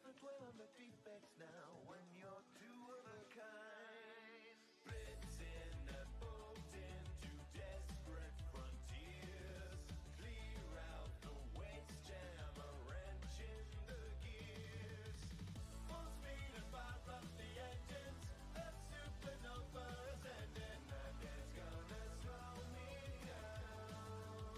never dwell on the defects now when you're two of a kind. Blitzing a boat into desperate frontiers. Clear out the waste, jam a wrench in the gears. Full speed and fire up the engines. A supernova ascending. Nothing's gonna slow me down.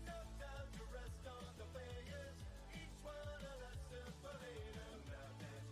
No time to rest on the failures. Each one a lesson for later. Nothing's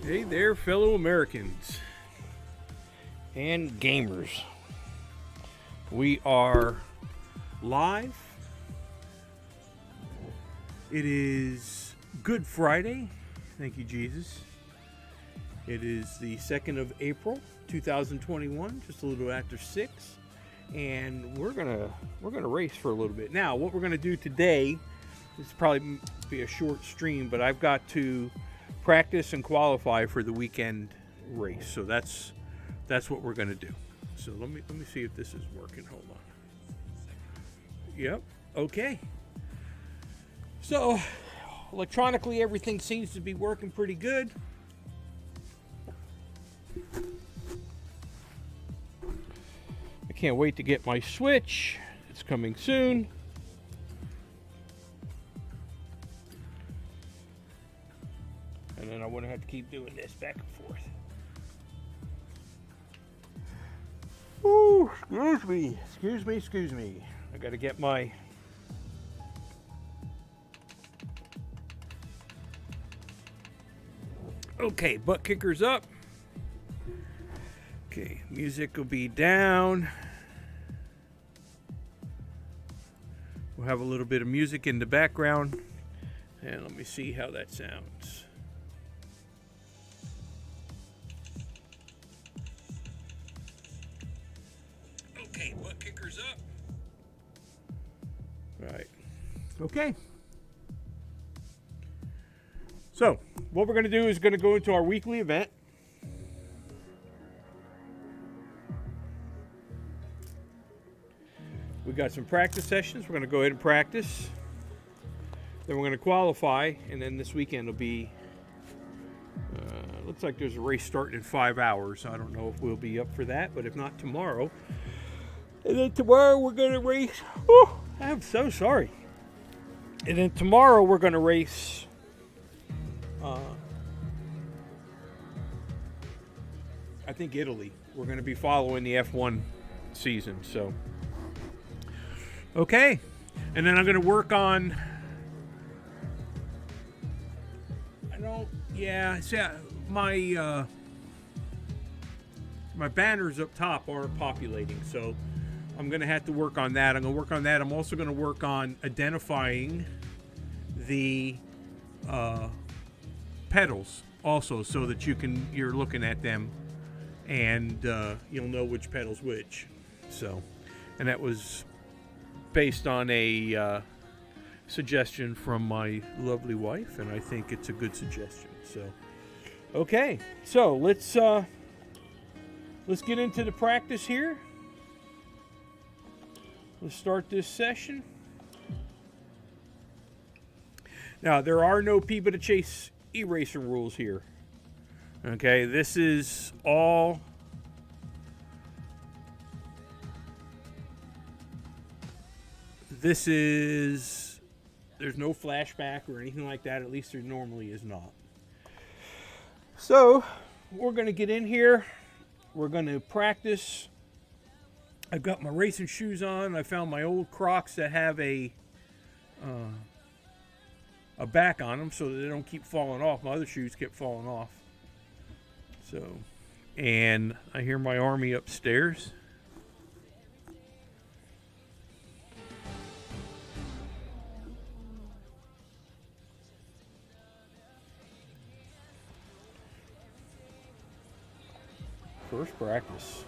Hey there, fellow Americans and gamers. We are live. It is Good Friday. Thank you, Jesus. It is the 2nd of April, 2021, just a little after 6. And we're gonna race for a little bit. Now, what we're gonna do today, this will probably be a short stream, but I've got to practice and qualify for the weekend race. So that's what we're gonna do. So let me see if this is working. Hold on. Yep. Okay. So electronically, everything seems to be working pretty good. I can't wait to get my Switch. It's coming soon. And then I wouldn't have to keep doing this back and forth. Ooh, excuse me. I gotta get my... Okay, butt kicker's up. Okay, music will be down. We'll have a little bit of music in the background. And let me see how that sounds. Okay, butt kicker's up. Right. Okay. So, what we're going to do is going to go into our weekly event. We got some practice sessions. We're going to go ahead and practice. Then we're going to qualify, and then this weekend will be. Looks like there's a race starting in 5 hours. I don't know if we'll be up for that, but if not, tomorrow. And then tomorrow we're going to race. Oh, I'm so sorry. And then tomorrow we're going to race. I think Italy. We're going to be following the F1 season, so. Okay. And then I'm going to work on. My banners up top aren't populating, so I'm going to have to work on that. I'm also going to work on identifying the pedals also, so that you're looking at them and you'll know which pedal's which. So, and that was based on a suggestion from my lovely wife, and I think it's a good suggestion. So, okay, so let's get into the practice here. Let's start this session. Now, there are no P-Beta Chase e-racer rules here. Okay, this is all there's no flashback or anything like that. At least there normally is not. So, we're going to get in here. We're going to practice. I've got my racing shoes on. I found my old Crocs that have a back on them so that they don't keep falling off. My other shoes kept falling off. So, and I hear my army upstairs. First practice.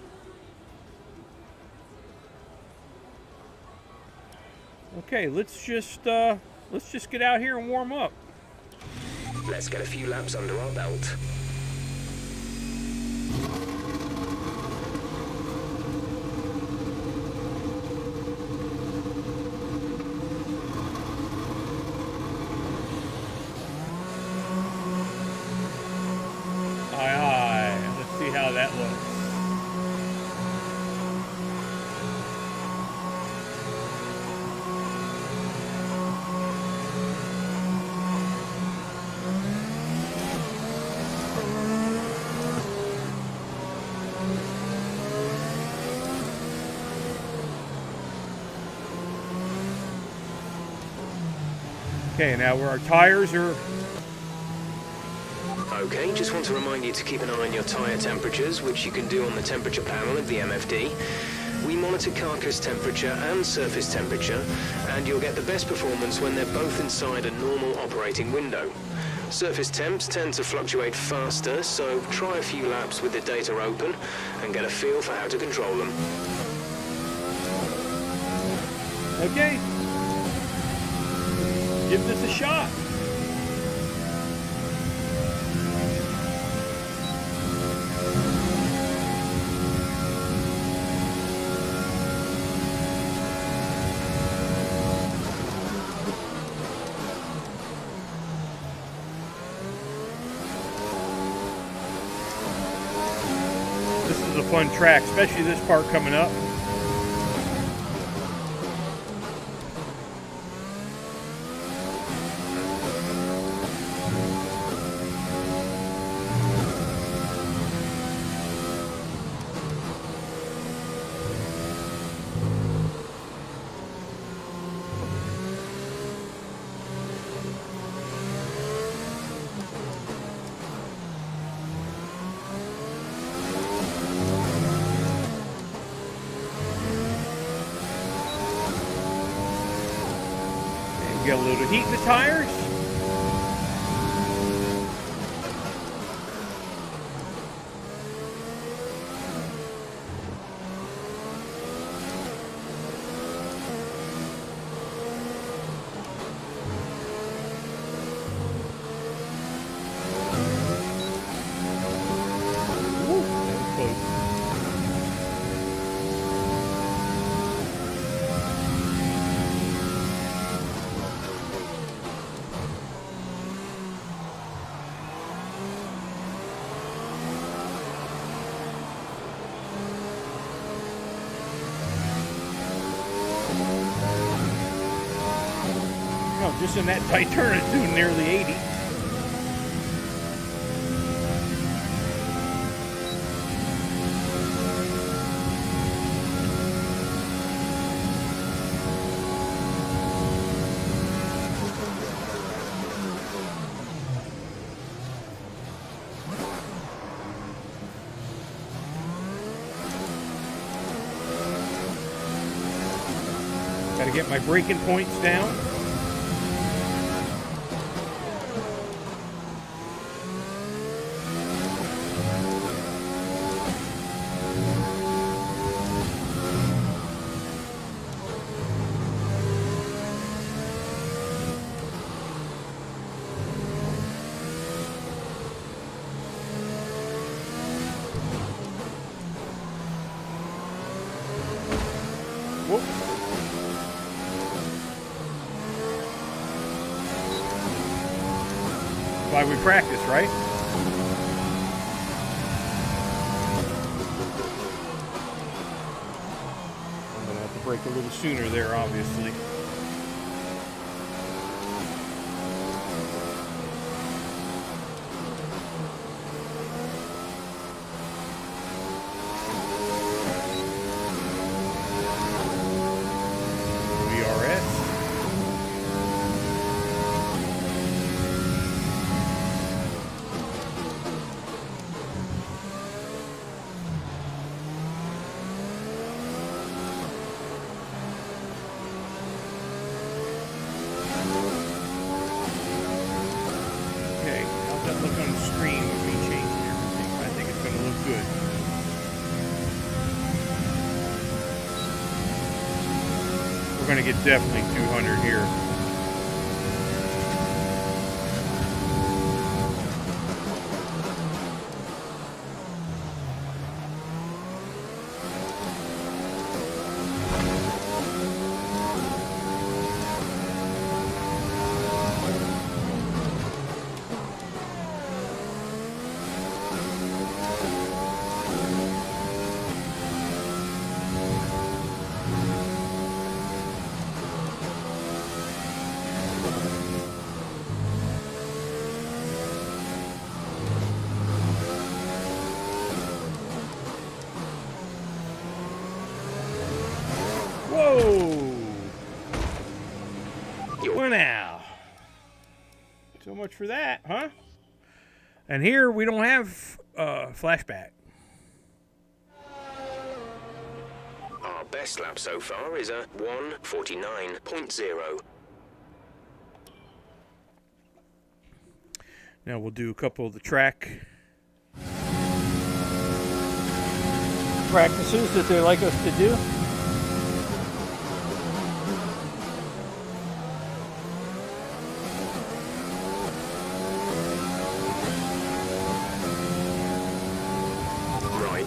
Okay, let's just get out here and warm up. Let's get a few laps under our belt. Aye. Let's see how that looks. Okay, now where our tires are... Okay, just want to remind you to keep an eye on your tyre temperatures, which you can do on the temperature panel of the MFD. We monitor carcass temperature and surface temperature, and you'll get the best performance when they're both inside a normal operating window. Surface temps tend to fluctuate faster, so try a few laps with the data open and get a feel for how to control them. Okay. Give this a shot. This is a fun track, especially this part coming up. Get a little heat in the tires. Woo, that was close. No, just in that tight turn, it's doing nearly 80. Got to get my braking points down. Whoop. Why we practice, right? I'm gonna have to brake a little sooner there, obviously. Look on the screen with me changing everything. I think it's going to look good. We're going to get definitely 200 here. Whoa! Well now. So much for that, huh? And here we don't have flashback. Our best lap so far is a 1:49.0. Now we'll do a couple of the track practices that they like us to do.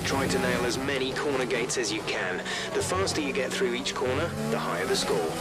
Try to nail as many corner gates as you can. The faster you get through each corner, the higher the score.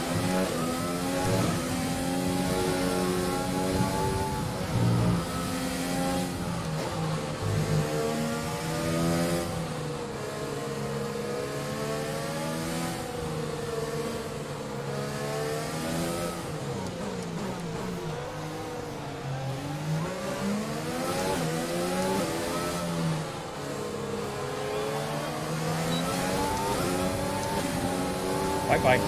Bye-bye.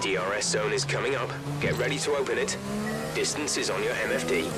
DRS zone is coming up. Get ready to open it. Distance is on your MFD.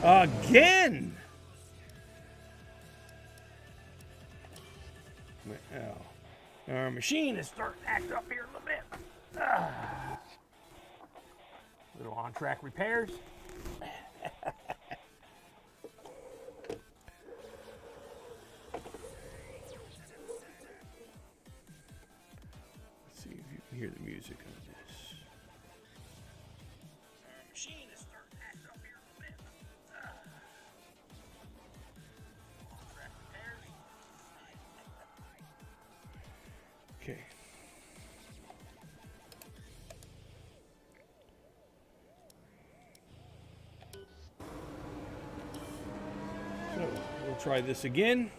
Again! Well, our machine is starting to act up here a little bit. Little on-track repairs. Let's see if you can hear the music on this. Our machine is starting to act up here a little bit. On-track repairs. Okay. So we'll try this again.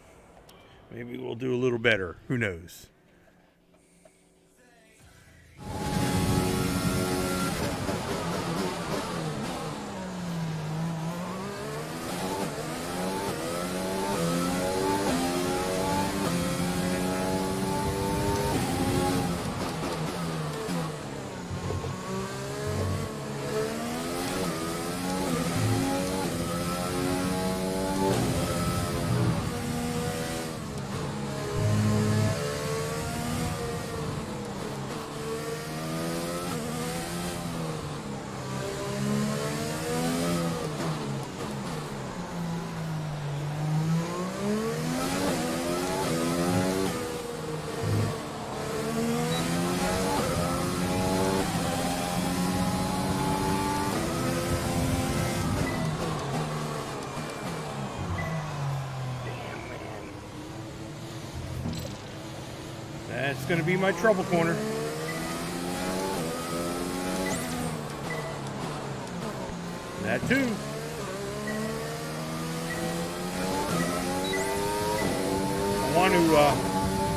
Maybe we'll do a little better. Who knows? That's going to be my trouble corner. That too. I want to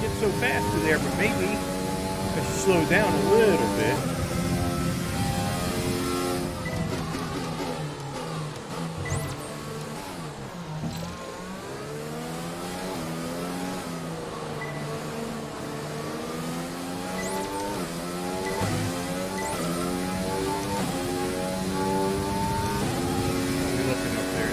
get so fast to there, but maybe I should slow down a little bit. Looking up there.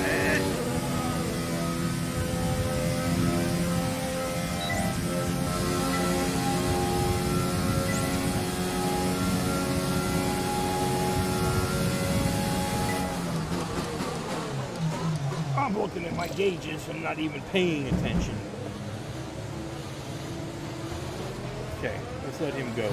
I'm looking at my gauges and not even paying attention. Okay, let's let him go.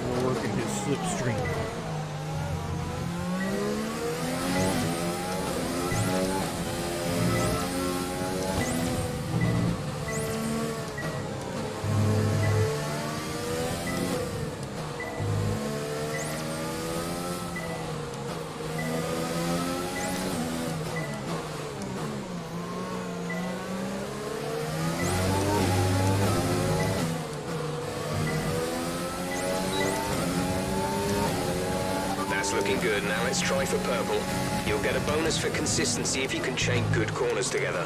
We're working his slipstream. That's looking good. Now let's try for purple. You'll get a bonus for consistency if you can chain good corners together.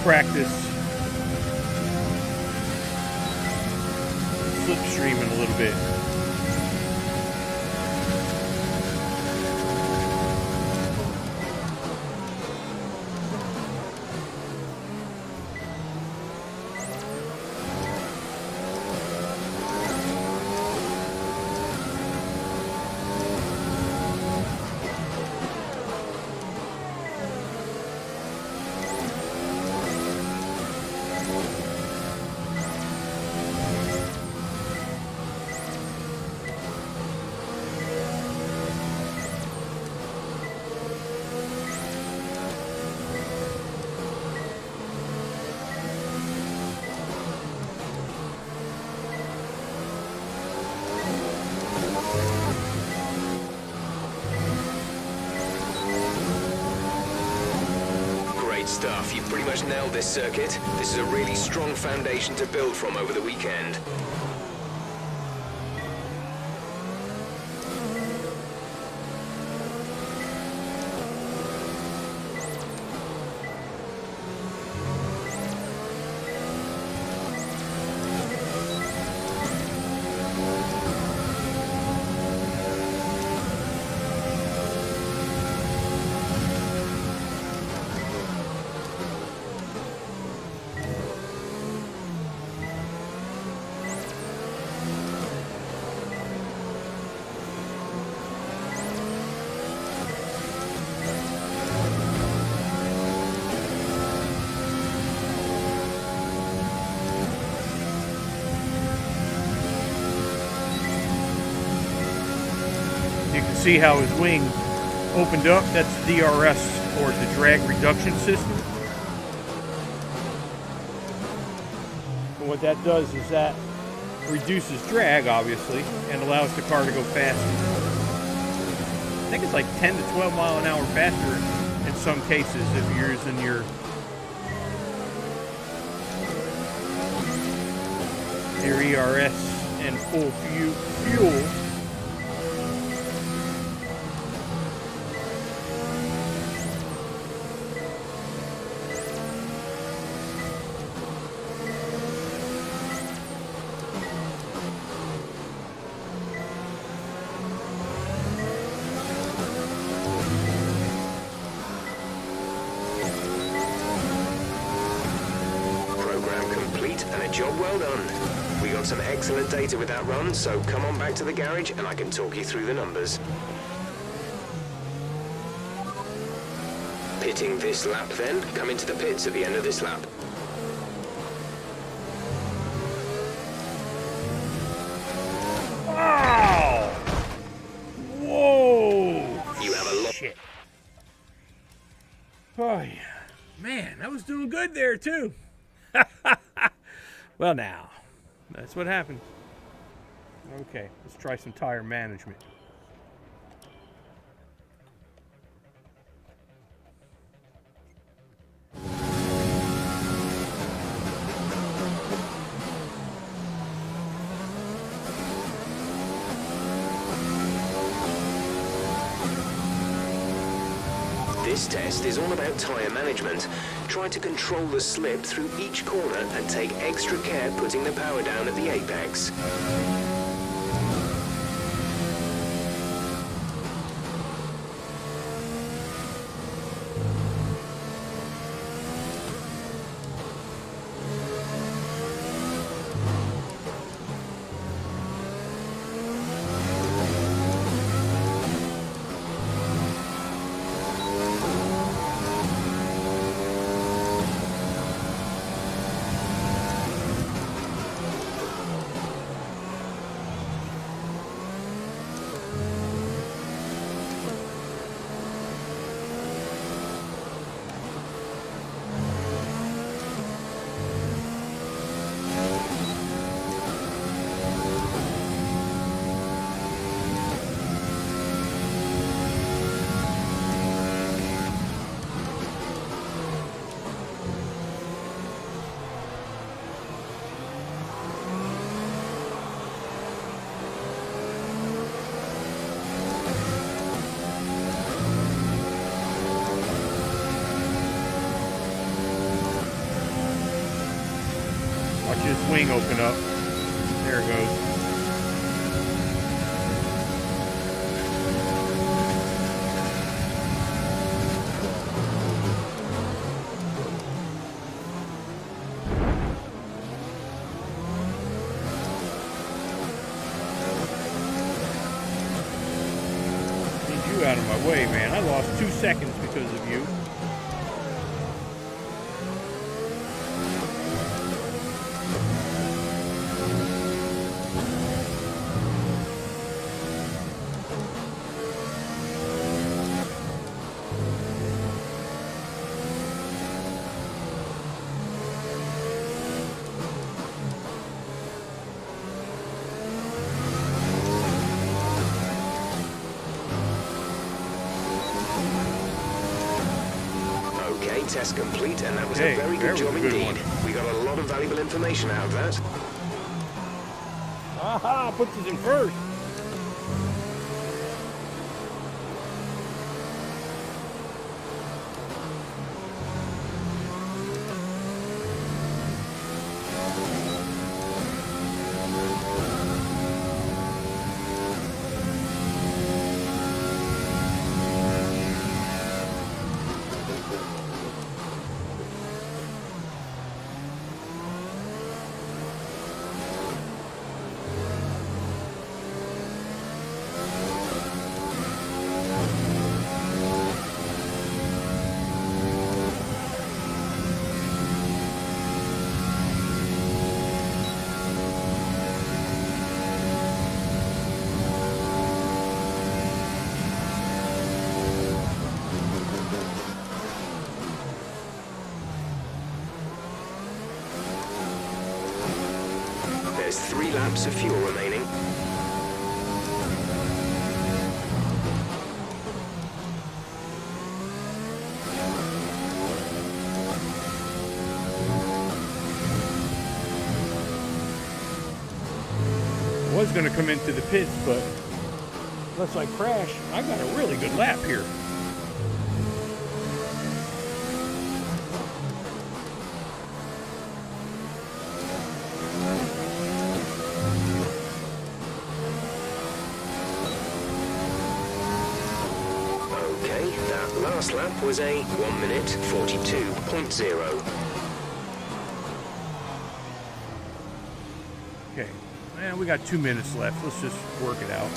Practice slipstreaming a little bit. Stuff. You've pretty much nailed this circuit. This is a really strong foundation to build from over the weekend. You can see how his wing opened up. That's DRS, or the drag reduction system. And what that does is that reduces drag, obviously, and allows the car to go faster. I think it's like 10 to 12 mile an hour faster in some cases if you're using your ERS and full fuel. Job well done. We got have some excellent data with that run, so come on back to the garage and I can talk you through the numbers. Pitting this lap then, come into the pits at the end of this lap. Wow! Whoa! You have a lot. Shit. Oh, yeah. Man, I was doing good there, too. Well, now, that's what happened. Okay, let's try some tire management. This test is all about tyre management. Try to control the slip through each corner and take extra care putting the power down at the apex. Watch this wing open up. There it goes. Need you out of my way, man. I lost 2 seconds because of you. Test complete, and that was Okay, a very there good was job a good indeed. one. We got a lot of valuable information out of that. Aha! Puts us in first. There's 3 laps of fuel remaining. I was going to come into the pits, but unless I crash, I got a really good lap here. Okay, that last lap was a 1 minute 42.0. Okay. We got 2 minutes left. Let's just work it out.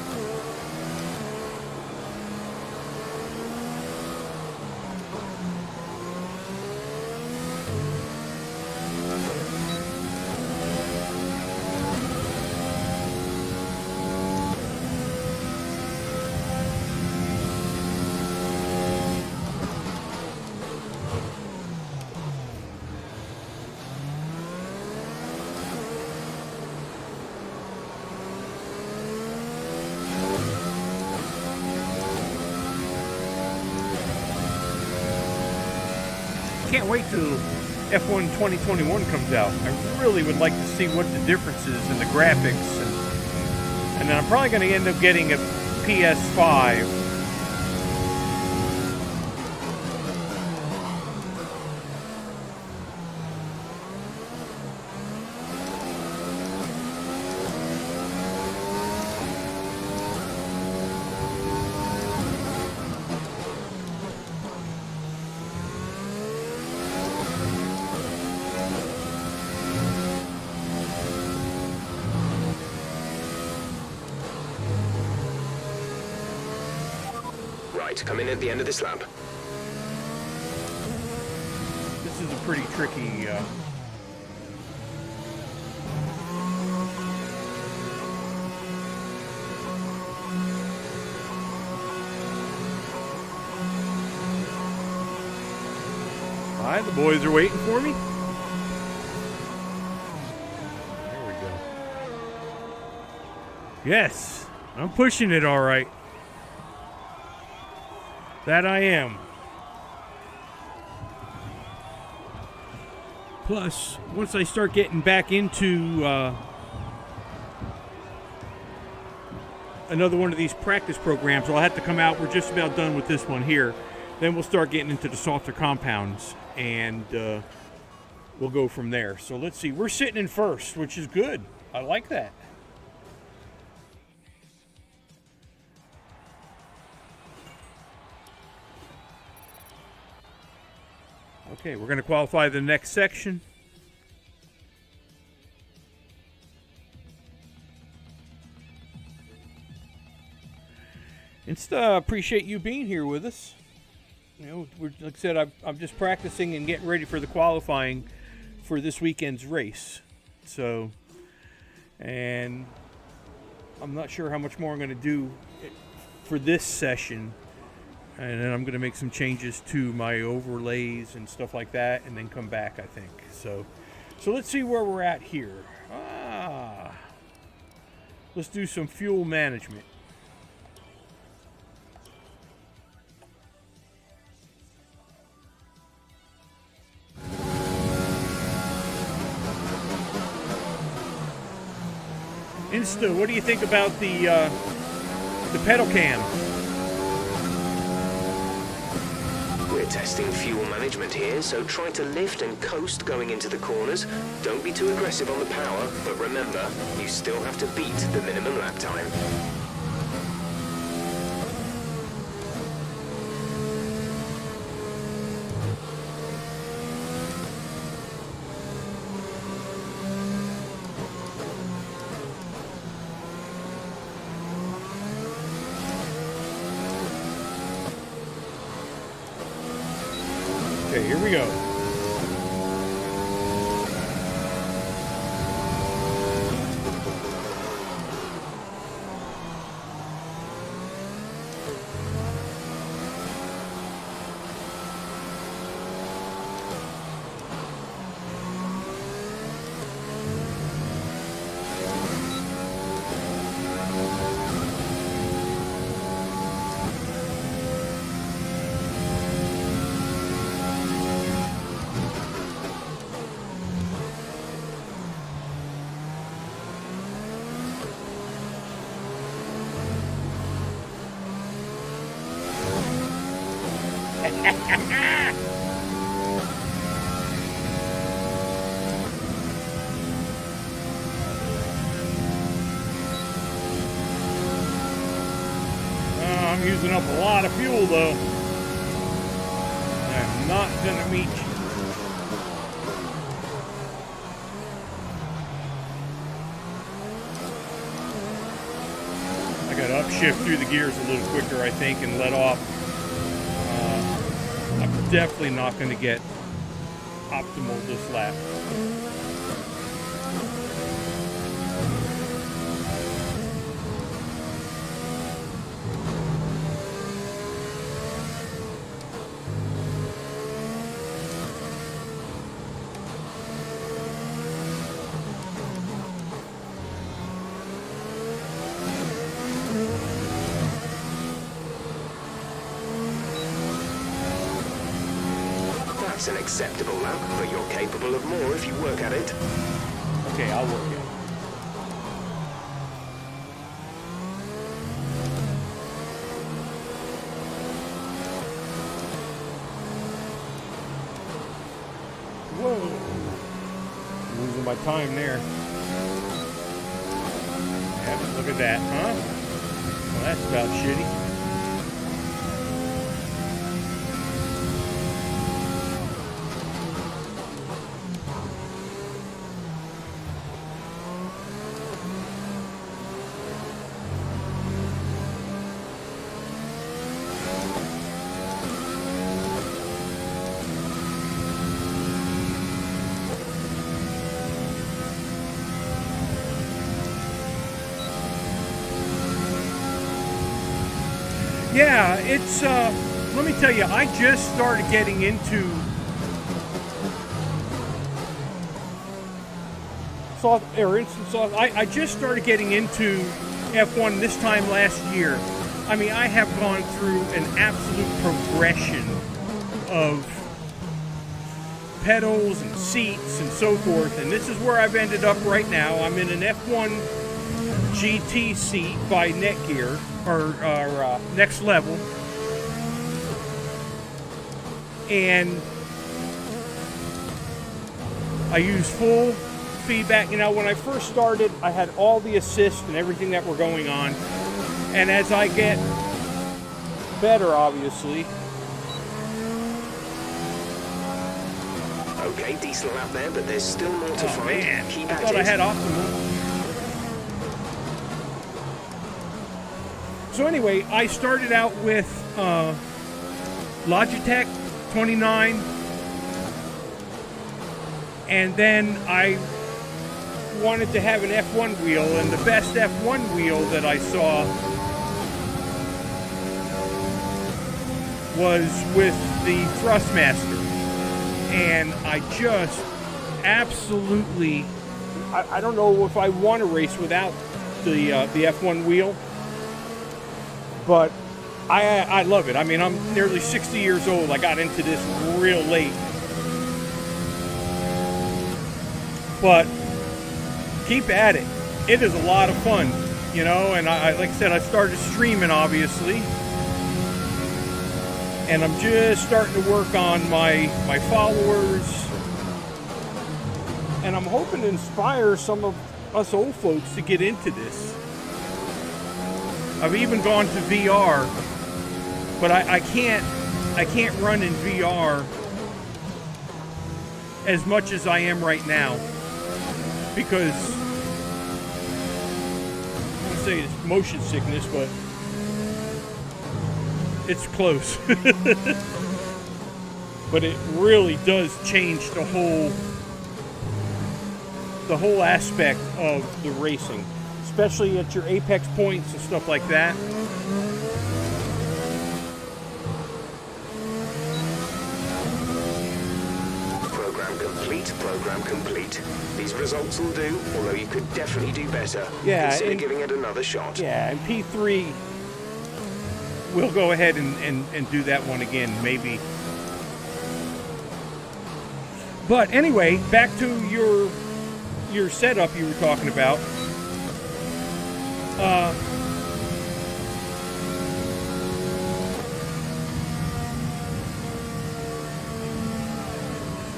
Can't wait till F1 2021 comes out. I really would like to see what the difference is in the graphics, and then I'm probably going to end up getting a PS5. Right, come in at the end of this lap. This is a pretty tricky... Alright, the boys are waiting for me. There we go. Yes, I'm pushing it all right. That I am. Plus, once I start getting back into another one of these practice programs, I'll have to come out. We're just about done with this one here. Then we'll start getting into the softer compounds, and we'll go from there. So let's see. We're sitting in first, which is good. I like that. Okay, we're going to qualify the next section. Insta, appreciate you being here with us. You know, like I said, I'm just practicing and getting ready for the qualifying for this weekend's race. So, and I'm not sure how much more I'm going to do for this session. And then I'm going to make some changes to my overlays and stuff like that, and then come back, I think. So let's see where we're at here. Let's do some fuel management. Insta, what do you think about the pedal cam? We're testing fuel management here, so try to lift and coast going into the corners. Don't be too aggressive on the power, but remember, you still have to beat the minimum lap time. Okay, here we go. I'm using up a lot of fuel though. I'm not gonna meet you. upshift through the gears a little quicker, I think, and let off. I'm definitely not going to get optimal this lap. That's an acceptable lap, but you're capable of more if you work at it. Okay, I'll work it. Whoa. Losing my time there. Yeah, look at that, huh? Well, that's about shitty. Yeah, it's, let me tell you, I just started getting into I just started getting into F1 this time last year. I mean, I have gone through an absolute progression of pedals and seats and so forth, and this is where I've ended up right now. I'm in an F1 GT seat by Netgear, or Next Level, and I use full feedback. You know, when I first started, I had all the assists and everything that were going on, and as I get better, obviously. Okay, decent lap there, but there's still more to find. Man, Keep I at thought I it. had optimal. So anyway, I started out with Logitech 29, and then I wanted to have an F1 wheel, and the best F1 wheel that I saw was with the Thrustmaster, and I just absolutely, I don't know if I want to race without the F1 wheel. But I love it. I mean, I'm nearly 60 years old. I got into this real late. But keep at it. It is a lot of fun, you know. And I like I said, I started streaming, obviously. And I'm just starting to work on my followers. And I'm hoping to inspire some of us old folks to get into this. I've even gone to VR, but I can't run in VR as much as I am right now, because I won't say it's motion sickness, but it's close. But it really does change the whole aspect of the racing, especially at your apex points and stuff like that. Program complete. These results will do, although you could definitely do better. Yeah, Consider and- giving it another shot. Yeah, and P3, we'll go ahead and do that one again, maybe. But anyway, back to your setup you were talking about.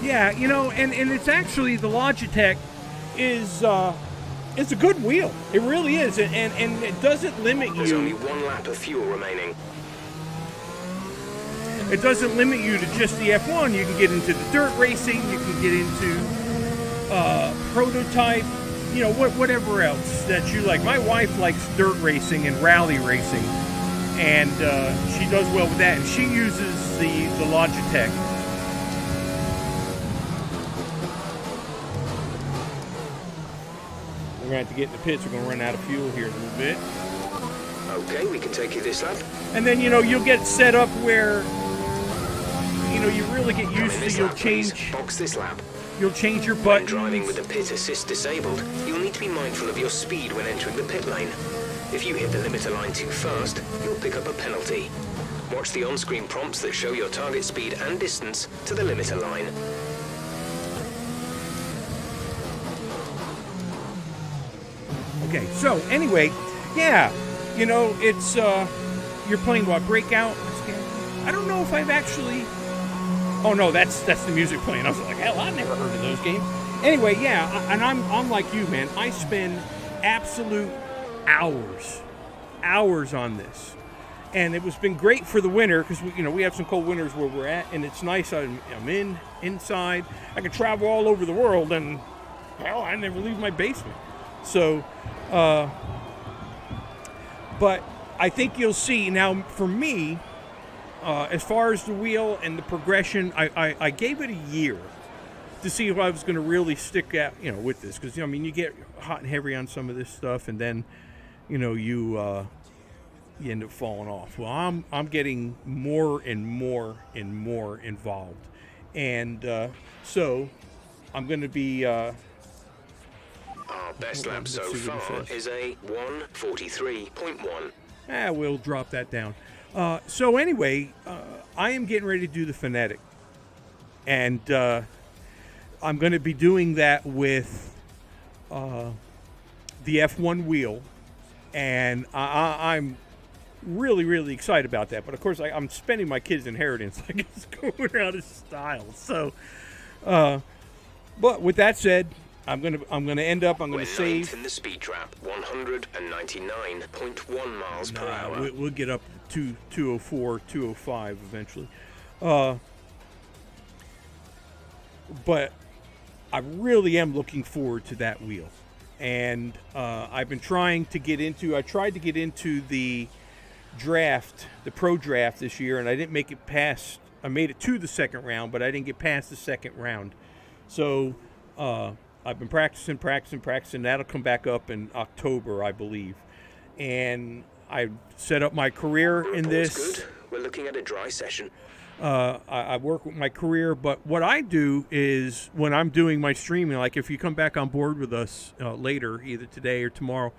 Yeah, you know, and it's actually, the Logitech is it's a good wheel. It really is, and it doesn't limit There's only you. one lap of fuel remaining. It doesn't limit you to just the F1. You can get into the dirt racing. You can get into prototype. you know, whatever else that you like. My wife likes dirt racing and rally racing, and she does well with that. And she uses the Logitech. We're going to have to get in the pits. We're going to run out of fuel here in a little bit. Okay, we can take you this lap. And then, you know, you'll get set up where, you know, you really get used to. You'll change. Box this lap. You'll change your When buttons. driving with the pit assist disabled, you'll need to be mindful of your speed when entering the pit lane. If you hit the limiter line too fast, you'll pick up a penalty. Watch the on-screen prompts that show your target speed and distance to the limiter line. Okay, so anyway, yeah, you know, it's, you're playing what, Breakout? I don't know if I've actually, oh no, that's the music playing. I was like, hell, I never heard of those games. Anyway, yeah, and I'm like you, man. I spend absolute hours on this. And it was been great for the winter because, we have some cold winters where we're at, and it's nice. I'm inside. I can travel all over the world, and, hell, I never leave my basement. So, but I think you'll see now for me, as far as the wheel and the progression, I gave it a year to see if I was going to really stick out, with this. Because, you get hot and heavy on some of this stuff, and then, you end up falling off. Well, I'm getting more and more and more involved. And so I'm going to be... Our best lap so far is a 1:43.1. We'll drop that down. So anyway, I am getting ready to do the Phonetic. And I'm going to be doing that with the F1 wheel. And I'm really, really excited about that. But of course, I'm spending my kid's inheritance. Like, it's going out of style. So, but with that said, I'm gonna save in the speed trap, 199.1 miles per hour. We'll get up to 204, 205 eventually. But I really am looking forward to that wheel. And I've been trying to get into. I tried to get into the draft, the pro draft this year, and I didn't make it past. I made it to the second round, but I didn't get past the second round. So. I've been practicing. That'll come back up in October, I believe. And I set up my career in this. Good. We're looking at a dry session. I work with my career, but what I do is when I'm doing my streaming, like if you come back on board with us later, either today or tomorrow,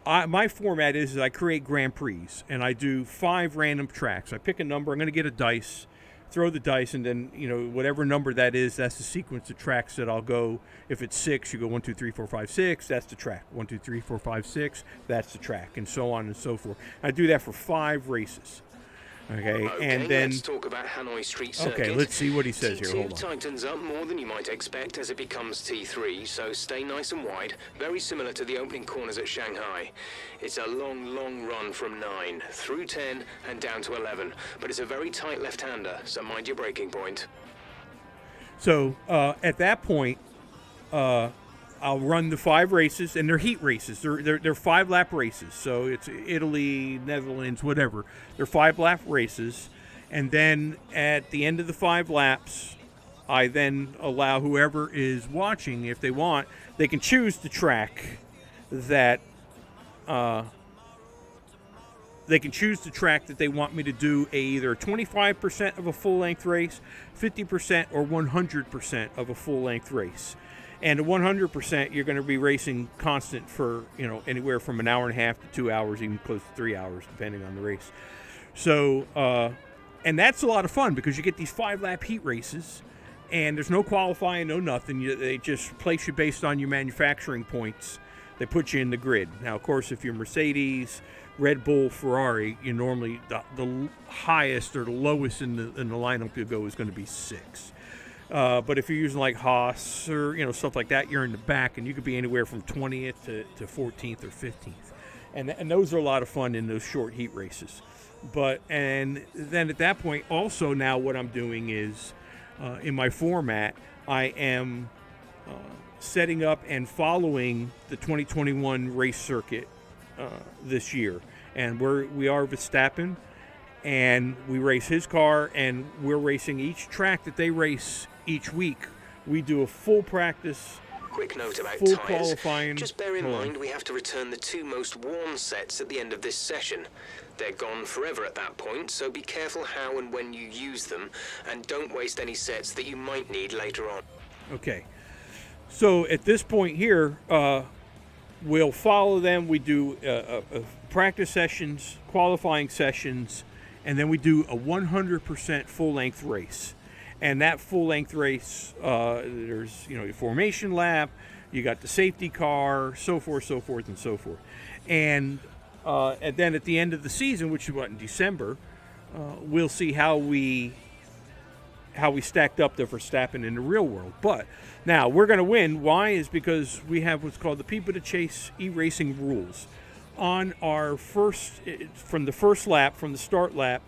my format is I create Grand Prix, and I do 5 random tracks. I pick a number. I'm going to get a dice. Throw the dice, and then, whatever number that is, that's the sequence of tracks that I'll go. If it's 6, you go 1, 2, 3, 4, 5, 6, that's the track. 1, 2, 3, 4, 5, 6, that's the track, and so on and so forth. I do that for 5 races. Okay, and then let's talk about Hanoi Street Circuit. Okay, let's see what he says here. Hold on. Tightens up more than you might expect as it becomes T3, so stay nice and wide, very similar to the opening corners at Shanghai. It's a long run from 9 through 10 and down to 11, but it's a very tight left-hander, so mind your braking point. So at that point, I'll run the 5 races, and they're heat races. They're 5-lap races. So it's Italy, Netherlands, whatever. They're 5-lap races, and then at the end of the 5 laps, I then allow whoever is watching, if they want, they can choose the track that they want me to do either 25% of a full-length race, 50%, or 100% of a full-length race. And at 100%, you're going to be racing constant for, anywhere from an hour and a half to 2 hours, even close to 3 hours, depending on the race. So, and that's a lot of fun because you get these 5-lap heat races, and there's no qualifying, no nothing. They just place you based on your manufacturing points. They put you in the grid. Now, of course, if you're Mercedes, Red Bull, Ferrari, you normally, the highest or the lowest in the lineup you go is going to be 6. But if you're using like Haas or stuff like that, you're in the back, and you could be anywhere from 20th to 14th or 15th, and those are a lot of fun in those short heat races. And then at that point, also now what I'm doing is in my format, I am setting up and following the 2021 race circuit this year. And we are Verstappen, and we race his car, and we're racing each track that they race each week. We do a full practice. Quick note about full tyres. qualifying. Just bear in mind we have to return the 2 most worn sets at the end of this session. They're gone forever at that point, so be careful how and when you use them, and don't waste any sets that you might need later on. Okay. So at this point here, we'll follow them. We do practice sessions, qualifying sessions, and then we do a 100% full-length race. And that full-length race, there's your formation lap, you got the safety car, so forth, and so forth. And then at the end of the season, which is in December, we'll see how we stacked up the Verstappen in the real world. But now we're going to win. Why? Is because we have what's called the People to Chase e-racing rules. On our from the first lap, from the start lap,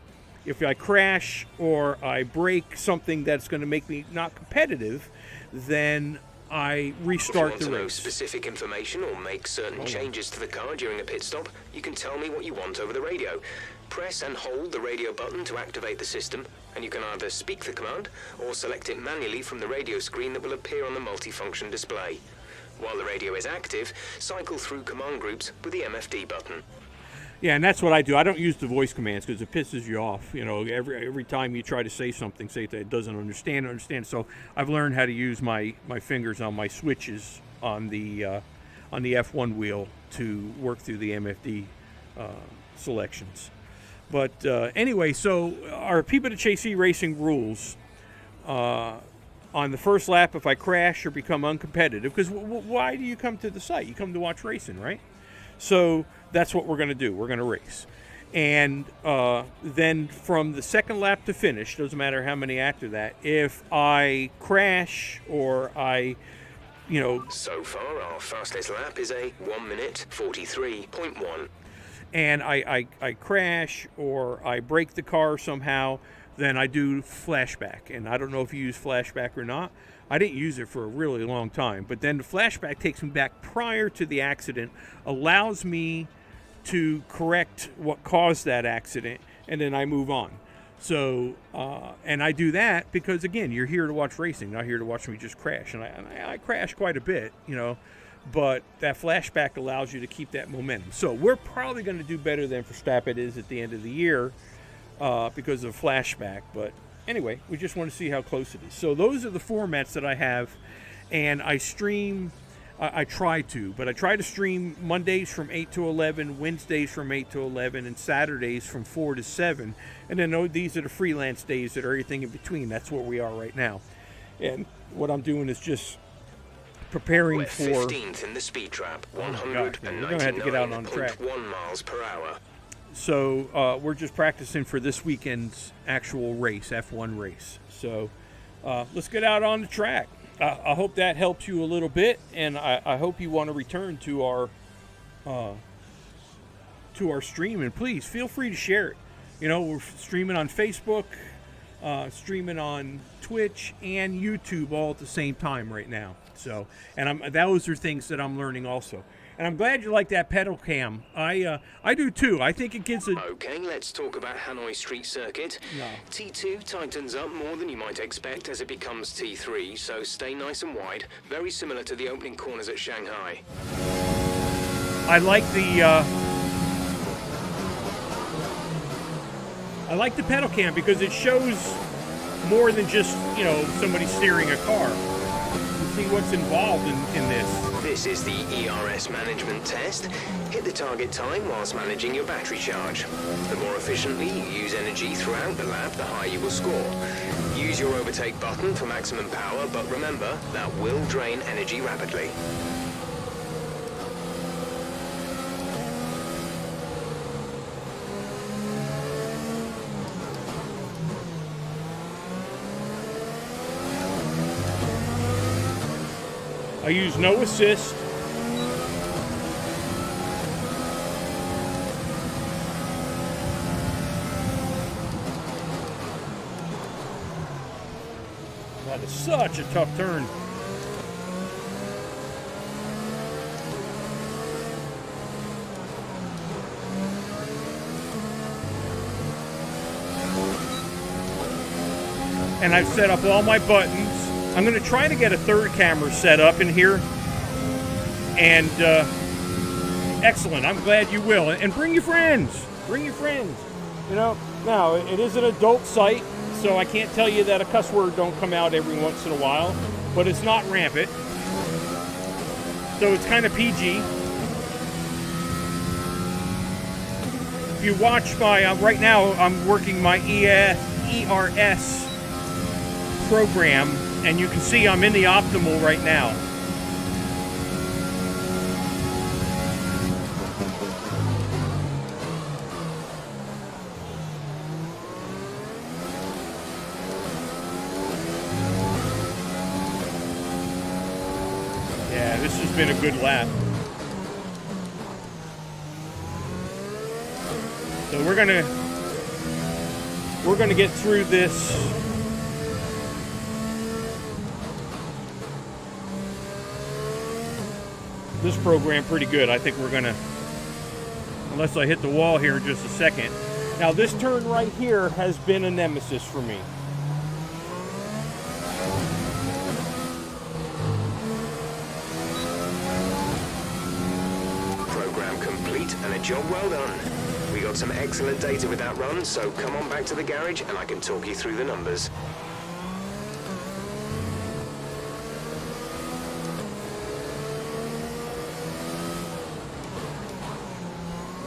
if I crash or I break something that's going to make me not competitive, then I restart the If you want to know race. specific information or make certain changes to the car during a pit stop, you can tell me what you want over the radio. Press and hold the radio button to activate the system, and you can either speak the command or select it manually from the radio screen that will appear on the multifunction display. While the radio is active, cycle through command groups with the MFD button. Yeah, and that's what I do. I don't use the voice commands because it pisses you off. Every time you try to say something, say that it doesn't understand. So I've learned how to use my fingers on my switches on the F1 wheel to work through the MFD selections. But anyway, so our People to Chase e-racing rules, on the first lap, if I crash or become uncompetitive, because why do you come to the site? You come to watch racing, right? So that's what we're going to do. We're going to race. And then from the second lap to finish, doesn't matter how many after that, if I crash or I, So far, our fastest lap is a 1 minute 43.1. and I crash or I break the car somehow, then I do flashback. And I don't know if you use flashback or not. I didn't use it for a really long time. But then the flashback takes me back prior to the accident, allows me to correct what caused that accident, and then I move on. So, and I do that because, again, you're here to watch racing, not here to watch me just crash. And I crash quite a bit, but that flashback allows you to keep that momentum. So we're probably going to do better than Verstappen is at the end of the year because of flashback. But anyway, we just want to see how close it is. So those are the formats that I have, and I stream. I try to stream Mondays from 8 to 11, Wednesdays from 8 to 11, and Saturdays from 4 to 7. And then these are the freelance days that are everything in between. That's where we are right now. And what I'm doing is just preparing We're for 15th in the speed trap, we're gonna have to get out on the track. 199.1 miles per hour. So we're just practicing for this weekend's actual race, F1 race. So let's get out on the track. I hope that helps you a little bit, and I hope you want to return to our stream. And please feel free to share it. We're streaming on Facebook, streaming on Twitch, and YouTube all at the same time right now. So, and those are things that I'm learning also. And I'm glad you like that pedal cam. I do too. I think it gives a... Okay, let's talk about Hanoi Street Circuit. No. T2 tightens up more than you might expect as it becomes T3, so stay nice and wide, very similar to the opening corners at Shanghai. I like the pedal cam because it shows more than just, somebody steering a car. You see what's involved in this. This is the ERS management test. Hit the target time whilst managing your battery charge. The more efficiently you use energy throughout the lap, the higher you will score. Use your overtake button for maximum power, but remember, that will drain energy rapidly. I use no assist. That is such a tough turn. and I've set up all my buttons. I'm going to try to get a third camera set up in here. And excellent. I'm glad you will. And bring your friends. Bring your friends. You know, now, it is an adult site, so I can't tell you that a cuss word don't come out every once in a while, but it's not rampant. So it's kind of PG. If you watch my, right now I'm working my ERS program, and you can see I'm in the optimal right now. Yeah, this has been a good lap. So we're gonna get through this. This program pretty good. I think we're gonna, unless I hit the wall here in just a second. Now this turn right here has been a nemesis for me. Program complete and a job well done. We got some excellent data with that run, so come on back to the garage and I can talk you through the numbers.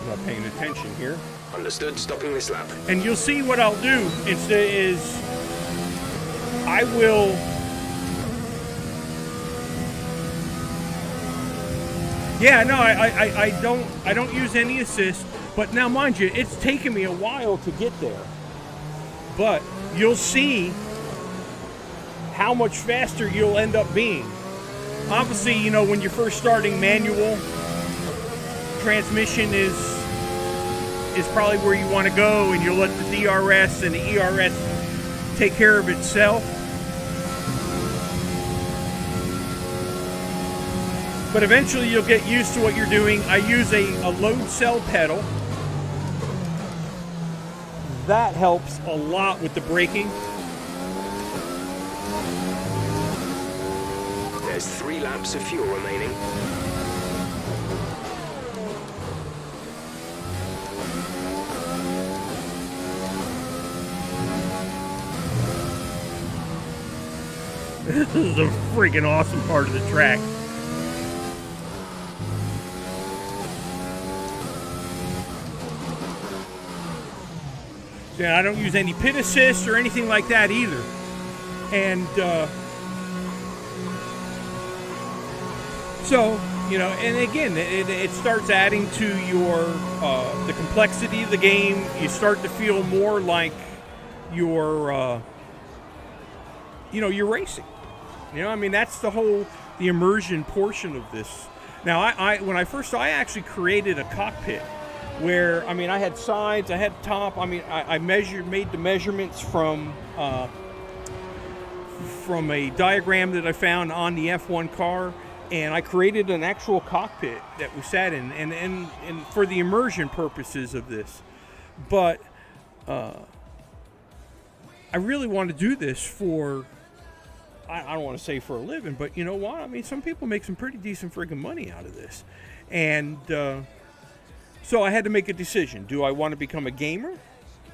I'm not paying attention here. Understood, stopping this lap. And you'll see what I'll do instead is I will I don't use any assist, but now mind you, it's taken me a while to get there. But you'll see how much faster you'll end up being. Obviously, you know, when you're first starting manual, transmission is probably where you want to go, and you'll let the DRS and the ERS take care of itself. But eventually you'll get used to what you're doing. I use a load cell pedal. That helps a lot with the braking. There's 3 laps of fuel remaining. This is a freaking awesome part of the track. Yeah, I don't use any pit assist or anything like that either. And so, you know, and again, it starts adding to your the complexity of the game. You start to feel more like you're, you know, you're racing. You know, I mean, that's the immersion portion of this. Now, when I first saw, I actually created a cockpit where, I mean, I had sides, I had top. I mean, I made the measurements from a diagram that I found on the F1 car, and I created an actual cockpit that we sat in, and for the immersion purposes of this. But I really want to do this for, I don't want to say for a living, but you know what? I mean, some people make some pretty decent friggin' money out of this. And so I had to make a decision. Do I want to become a gamer,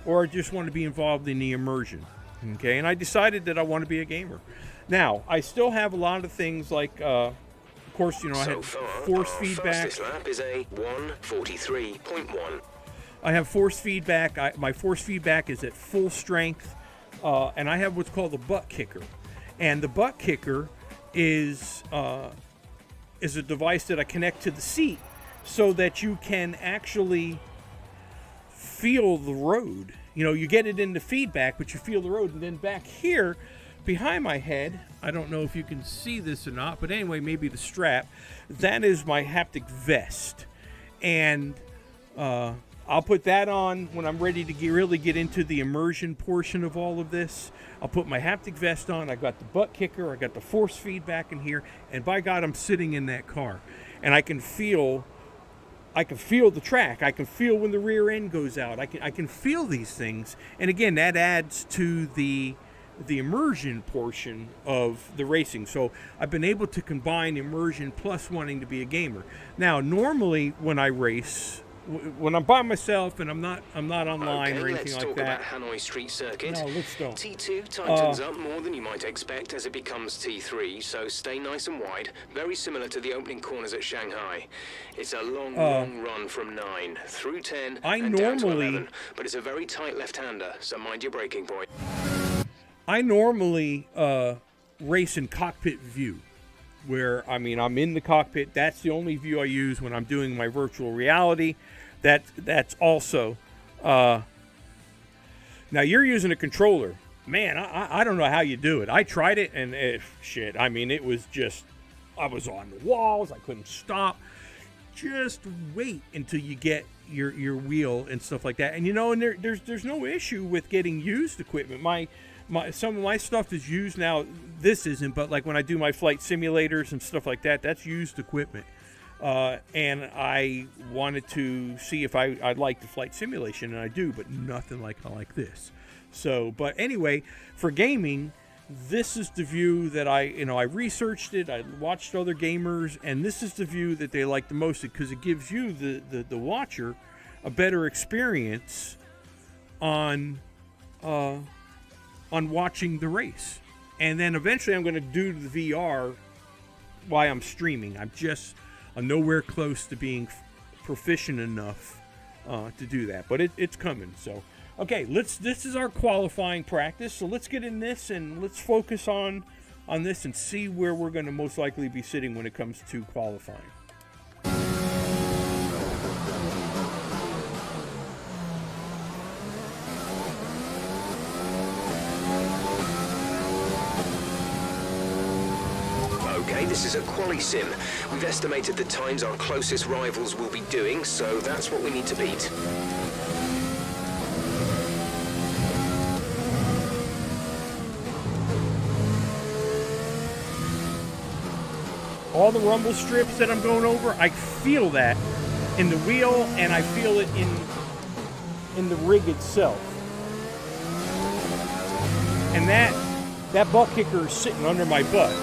or I just want to be involved in the immersion? Okay, and I decided that I want to be a gamer. Now, I still have a lot of things like, of course, you know, I had force feedback. Fastest lap is a 1:43.1. I have force feedback. My force feedback is at full strength, and I have what's called the butt kicker. And the butt kicker is a device that I connect to the seat so that you can actually feel the road. You know, you get it into feedback, but you feel the road. And then back here, behind my head, I don't know if you can see this or not, but anyway, maybe the strap, that is my haptic vest. And I'll put that on when I'm ready to really get into the immersion portion of all of this. I'll put my haptic vest on. I got the butt kicker. I got the force feedback in here. And by God, I'm sitting in that car. And I can feel the track. I can feel when the rear end goes out. I can feel these things. And again, that adds to the the immersion portion of the racing. So I've been able to combine immersion plus wanting to be a gamer. Now, normally when I race, when I'm by myself and I'm not online or anything like that. Let's talk about Hanoi Street Circuit. No, let's don't. T2 tightens up more than you might expect as it becomes T3, so stay nice and wide, very similar to the opening corners at Shanghai. It's a long run from 9 through 10 and down to 11, but it's a very tight left-hander, so mind your braking point. I normally race in cockpit view, where, I mean, I'm in the cockpit. That's the only view I use when I'm doing my virtual reality. That's also... now, you're using a controller. Man, I don't know how you do it. I tried it, and shit. I mean, it was just... I was on the walls. I couldn't stop. Just wait until you get your wheel and stuff like that. And, you know, and there's no issue with getting used equipment. Some of my stuff is used now. This isn't, but like when I do my flight simulators and stuff like that, that's used equipment. And I wanted to see if I like the flight simulation, and I do, but nothing like I like this. So, but anyway, for gaming, this is the view that I researched it. I watched other gamers, and this is the view that they like the most because it gives you the watcher a better experience on watching the race. And then eventually I'm going to do the VR while I'm streaming. I'm nowhere close to being proficient enough to do that, but it's coming. So, okay, this is our qualifying practice. So let's get in this and let's focus on this and see where we're going to most likely be sitting when it comes to qualifying. Okay, this is a quali sim. We've estimated the times our closest rivals will be doing, so that's what we need to beat. All the rumble strips that I'm going over, I feel that in the wheel, and I feel it in the rig itself. And that butt kicker is sitting under my butt.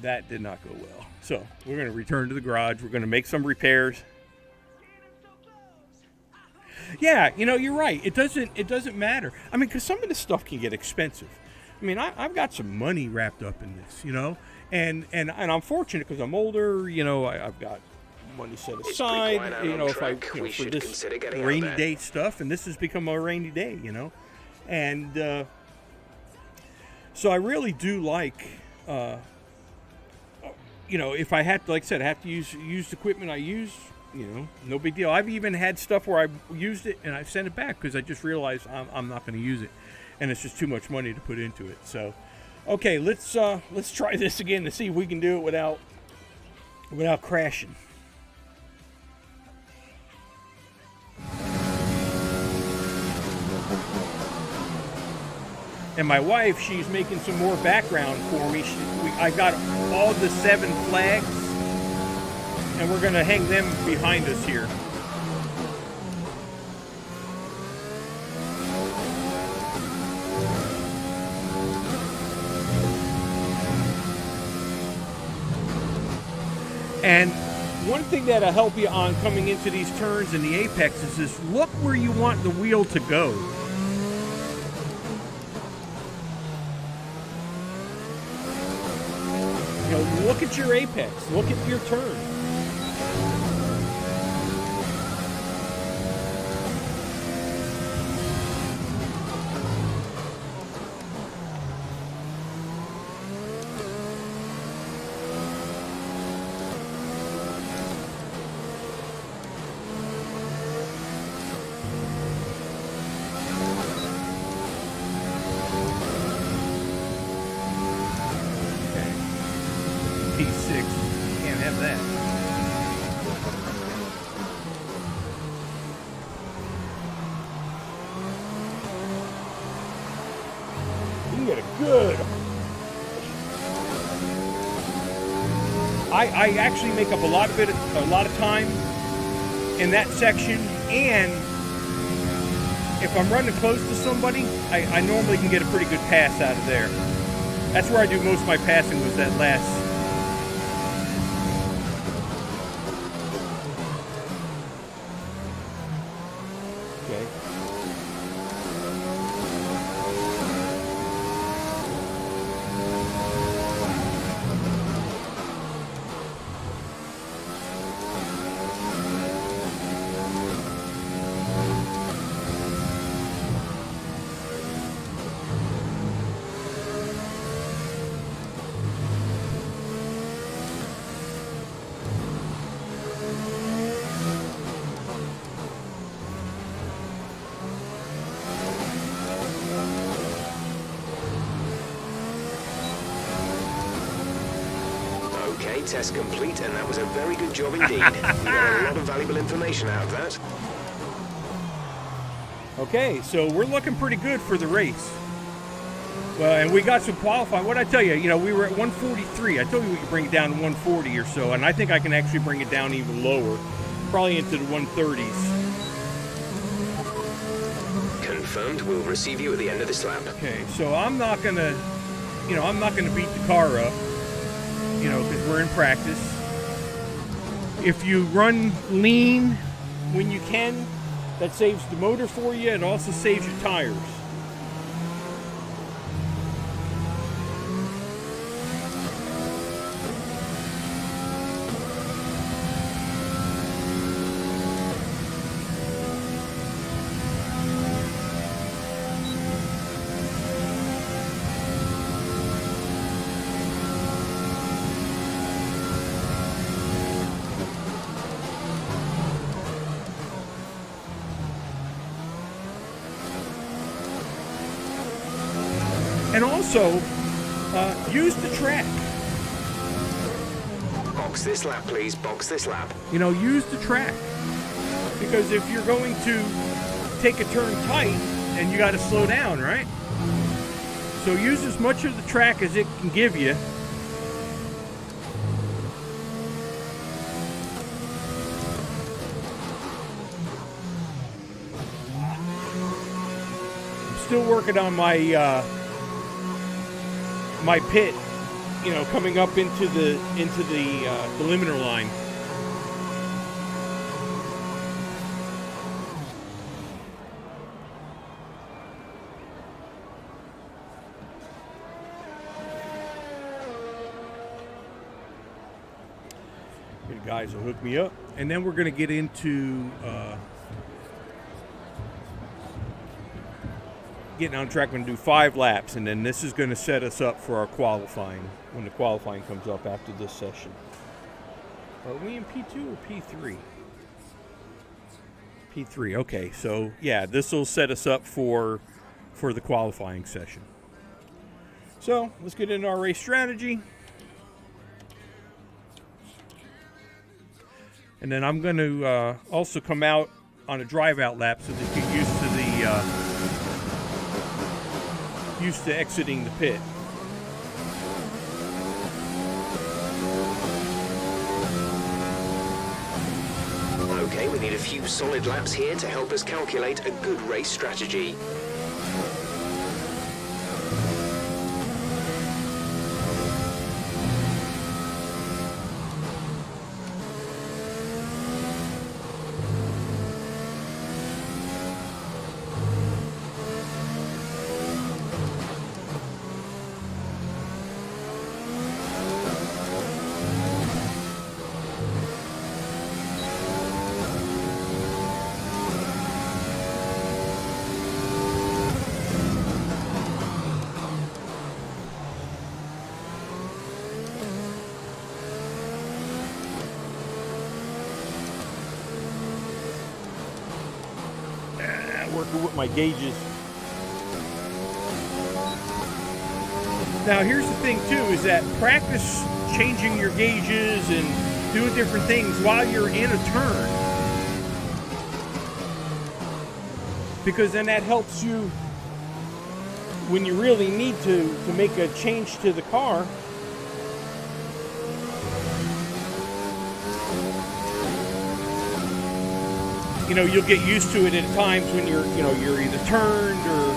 That did not go well. So we're going to return to the garage. We're going to make some repairs. Yeah, you know, you're right. It doesn't matter. I mean, because some of this stuff can get expensive. I mean, I've got some money wrapped up in this, you know, and I'm fortunate because I'm older. You know, I've got money set aside. You know, if I for this rainy day stuff, and this has become a rainy day, you know, and so I really do like. You know, if I had to, like I said, I have to use used equipment I use, you know, no big deal. I've even had stuff where I used it and I've sent it back because I just realized I'm not going to use it, and it's just too much money to put into it. So, okay, let's try this again to see if we can do it without crashing. And my wife, she's making some more background for me. I got all the 7 flags, and we're going to hang them behind us here. And one thing that'll help you on coming into these turns and the apexes is look where you want the wheel to go. You know, look at your apex. Look at your turn. good. I actually make up a lot of time in that section, and if I'm running close to somebody, I normally can get a pretty good pass out of there. That's where I do most of my passing, was that last. Okay. Okay, test complete, and that was a very good job indeed. We got a lot of valuable information out of that. Okay, so we're looking pretty good for the race. Well, and we got some qualifying. What I tell you, we were at 143. I told you we could bring it down to 140 or so, and I think I can actually bring it down even lower, probably into the 130s. Confirmed. We'll receive you at the end of this lap. Okay, so I'm not gonna beat the car up, because we're in practice. If you run lean when you can, that saves the motor for you. It also saves your tires. And also, use the track. Box this lap, please. Box this lap. Use the track. Because if you're going to take a turn tight, and you got to slow down, right? So use as much of the track as it can give you. I'm still working on my my pit, coming up into the limiter line. Good guys will hook me up, and then we're going to get into getting on track. We're going to do 5 laps, and then this is going to set us up for our qualifying, when the qualifying comes up after this session. Are we in P2 or P3? P3, okay. So, yeah, this will set us up for the qualifying session. So, let's get into our race strategy. And then I'm going to also come out on a drive-out lap so that you get used to exiting the pit. Okay, we need a few solid laps here to help us calculate a good race strategy. Working with my gauges. Now here's the thing too, is that practice changing your gauges and doing different things while you're in a turn, because then that helps you when you really need to make a change to the car, you know, you'll get used to it at times when you're either turned or...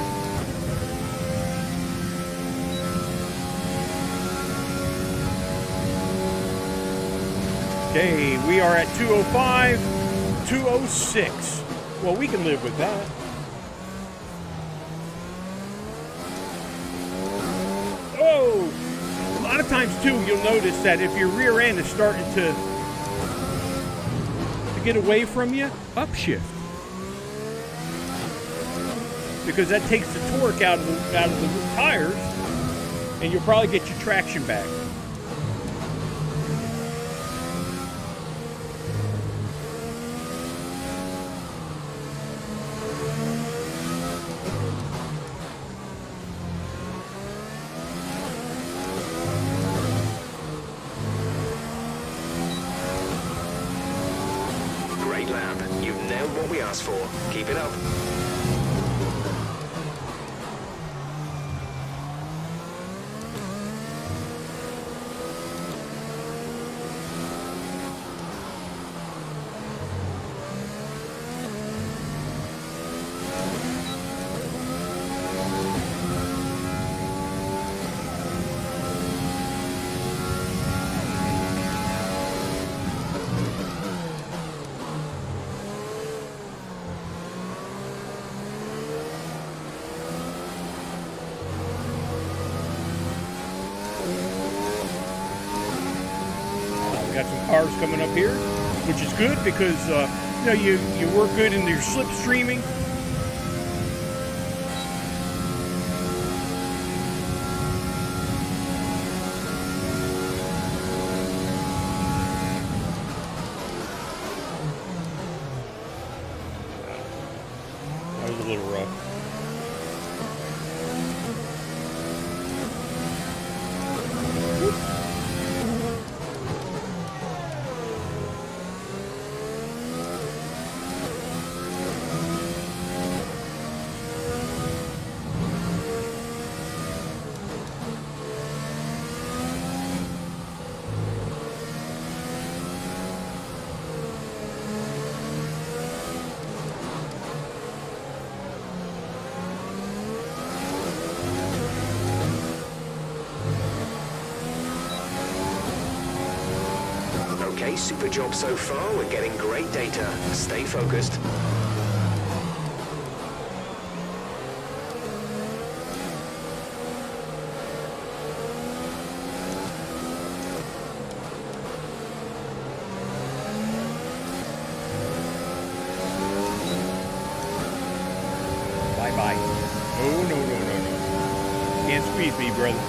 Okay, we are at 205, 206. Well, we can live with that. Oh! A lot of times, too, you'll notice that if your rear end is starting to get away from you, upshift. Because that takes the torque out of the tires, and you'll probably get your traction back. You've nailed what we asked for. Keep it up. Got some cars coming up here, which is good because you work good in your slipstreaming. That was a little rough. Okay, super job so far. We're getting great data. Stay focused. Bye-bye. Oh, no. Can't squeeze me, brother.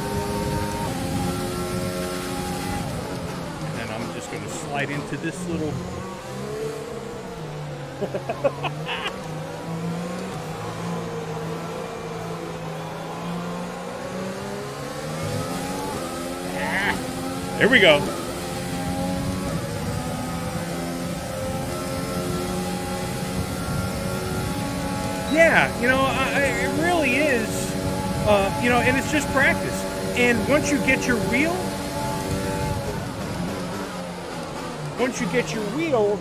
Going to slide into this little there we go. Yeah, it really is, and it's just practice. And once you get your wheel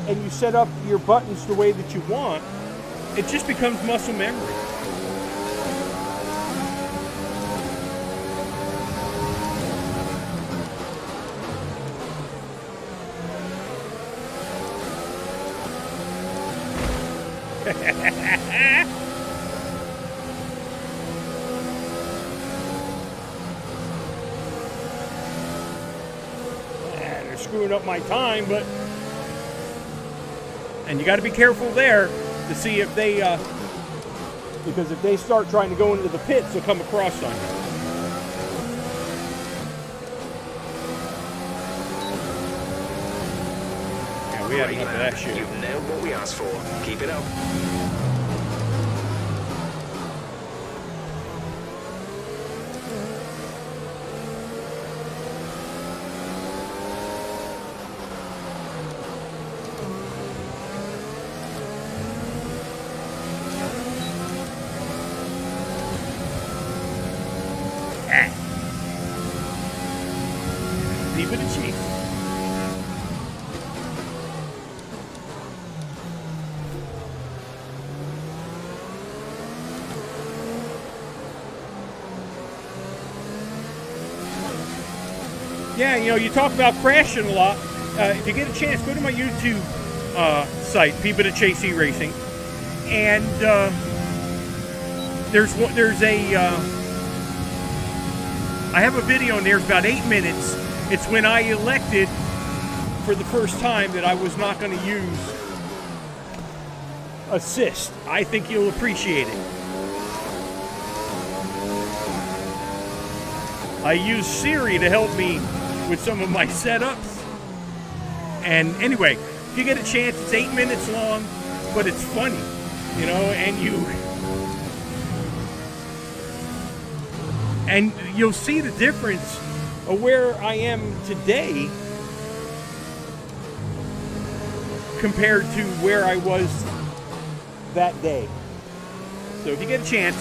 and you set up your buttons the way that you want, it just becomes muscle memory. They're screwing up my time, and you got to be careful there to see if they, because if they start trying to go into the pits, they'll come across on you. Yeah, we had enough of that shit. You've nailed what we asked for. Keep it up. People to Chase. Yeah, you know, you talk about crashing a lot. If you get a chance, go to my YouTube site, People to Chase Racing, and I have a video in there. It's about 8 minutes. It's when I elected for the first time that I was not going to use assist. I think you'll appreciate it. I used Siri to help me with some of my setups. And anyway, if you get a chance, it's 8 minutes long, but it's funny, you know, and you'll see the difference of where I am today compared to where I was that day. So if you get a chance,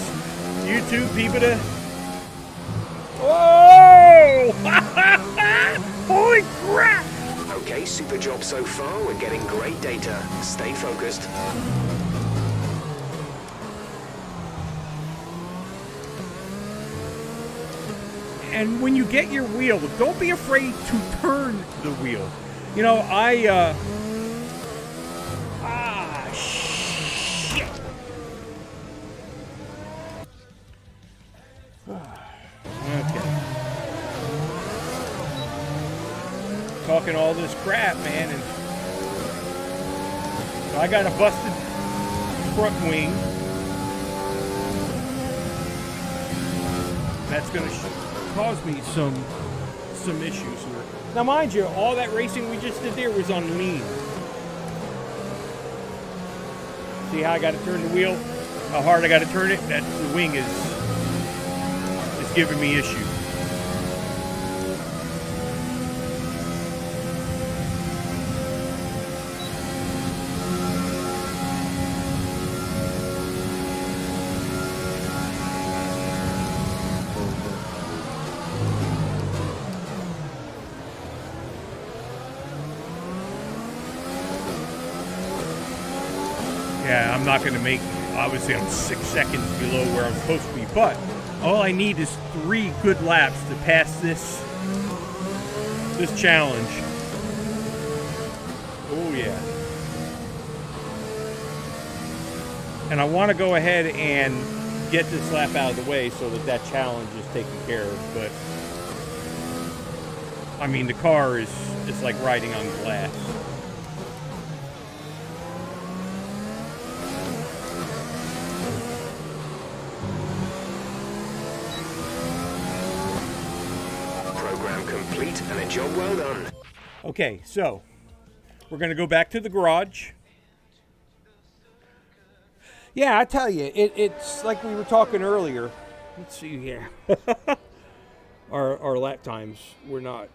YouTube, People to... Oh! Holy crap! Okay, super job so far. We're getting great data. Stay focused. And when you get your wheel, don't be afraid to turn the wheel. You know, shit. Okay. Talking all this crap, man, and I got a busted front wing. That's going to cause me some issues here. Now, mind you, all that racing we just did there was on lean. See how I got to turn the wheel? How hard I got to turn it? That the wing is giving me issues. Yeah, I'm not going to make, obviously I'm 6 seconds below where I'm supposed to be, but all I need is 3 good laps to pass this challenge. Oh yeah. And I want to go ahead and get this lap out of the way so that challenge is taken care of, but I mean the car is like riding on glass. Complete and a job well done. Okay, so we're going to go back to the garage. Yeah, I tell you, it's like we were talking earlier. Let's see here. Our lap times were not,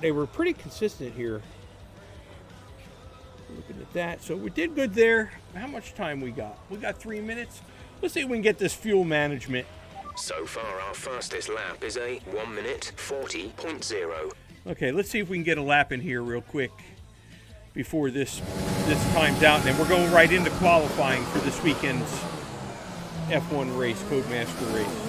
they were pretty consistent here. Looking at that. So we did good there. How much time we got? We got 3 minutes. Let's see if we can get this fuel management. So far, our fastest lap is a 1 minute 40.0. Okay, let's see if we can get a lap in here real quick before this time's out. And then we're going right into qualifying for this weekend's F1 race, Codemaster race.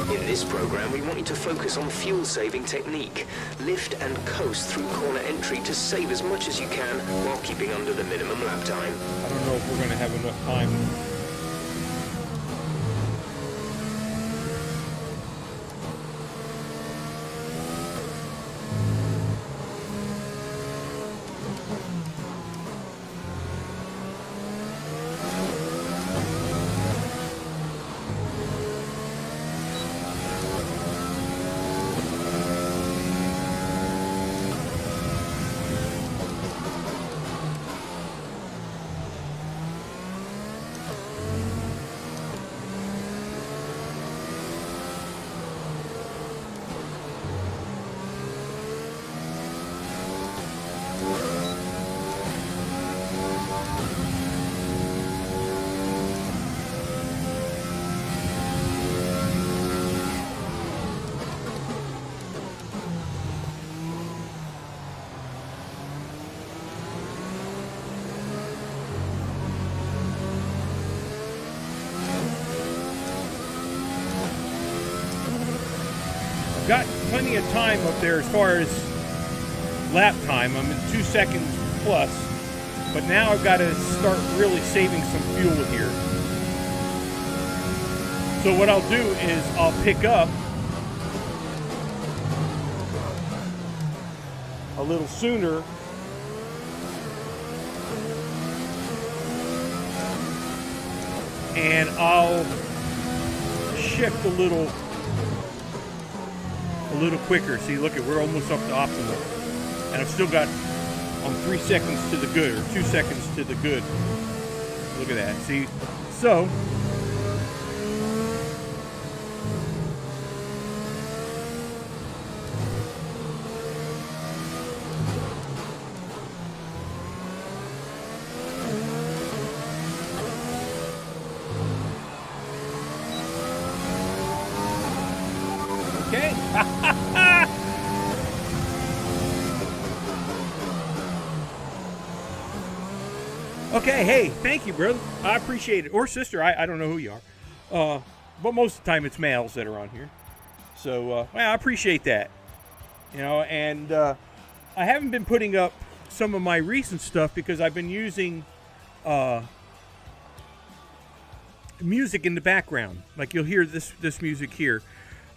In this program, we want you to focus on fuel-saving technique. Lift and coast through corner entry to save as much as you can while keeping under the minimum lap time. I don't know if we're going to have enough time. I've got plenty of time up there as far as lap time. I'm in 2 seconds plus, but now I've got to start really saving some fuel here. So what I'll do is I'll pick up a little sooner and I'll shift a little quicker. See, look, we're almost up to optimal, and I've still got 3 seconds to the good, or 2 seconds to the good. Look at that. See, so okay. Okay, hey, thank you, brother. I appreciate it. Or sister, I don't know who you are. But most of the time it's males that are on here. So, well, I appreciate that. You know, and I haven't been putting up some of my recent stuff because I've been using music in the background. Like you'll hear this music here.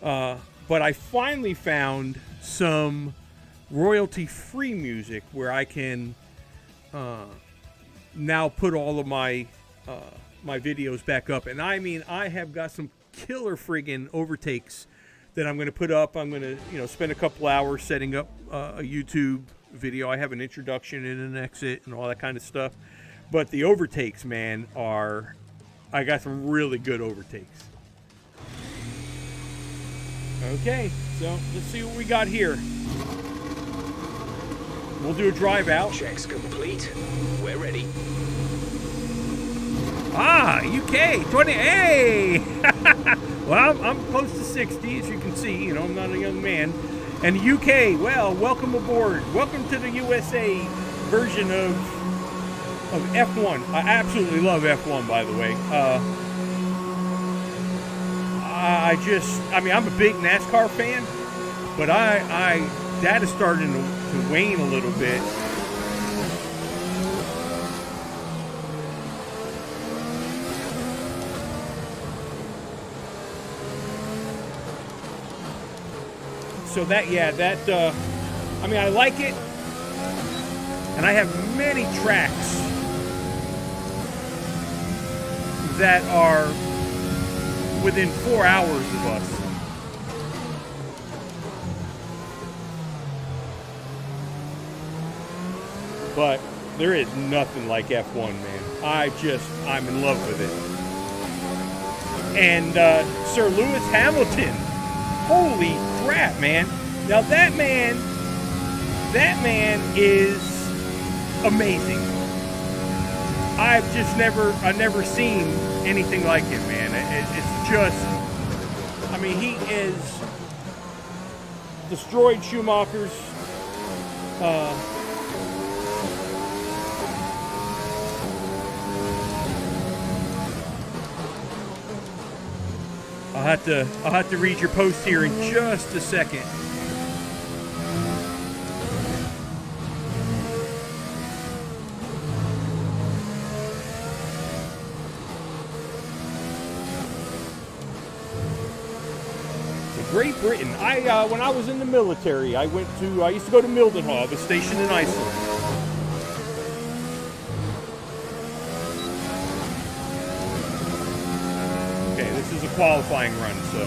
But I finally found some royalty-free music where I can now put all of my my videos back up. And I mean, I have got some killer friggin' overtakes that I'm going to put up. I'm going to, spend a couple hours setting up a YouTube video. I have an introduction and an exit and all that kind of stuff. But the overtakes, man, I got some really good overtakes. Okay, so let's see what we got here. We'll do a drive out. Checks complete. We're ready. UK 20. Hey! Well, I'm close to 60, as you can see. I'm not a young man. And UK, well, welcome aboard. Welcome to the USA version of F1. I absolutely love F1, by the way. I'm a big NASCAR fan, but that is starting to wane a little bit. So I like it, and I have many tracks that are within 4 hours of us. But there is nothing like F1, man. I'm in love with it. And Sir Lewis Hamilton, holy crap, man. Now that man is amazing. I've never seen anything like it, man. It's just, he is destroyed Schumacher's I'll have to read your post here in just a second. Great Britain. When I was in the military, I used to go to Mildenhall. I was stationed in Iceland. Okay, this is a qualifying run, so.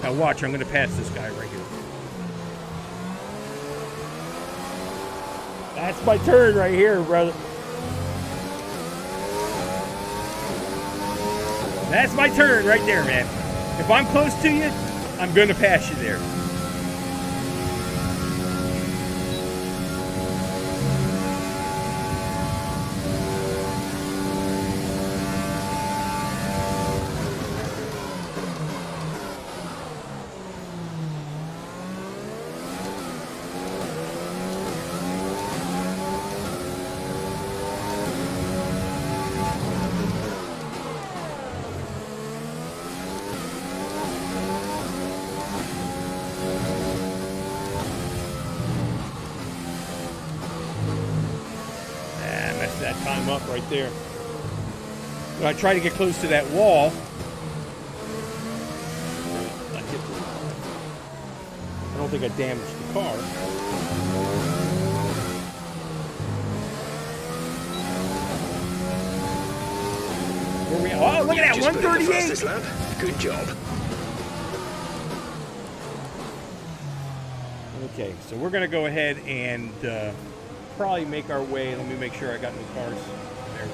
Now watch, I'm going to pass this guy right here. That's my turn right here, brother. That's my turn right there, man. If I'm close to you, I'm going to pass you there. up right there. But I try to get close to that wall. I don't think I damaged the car. Where we at? Oh, look at that, 138. Lap. Good job. Okay, so we're going to go ahead and probably make our way. Let me make sure I got no cars. There we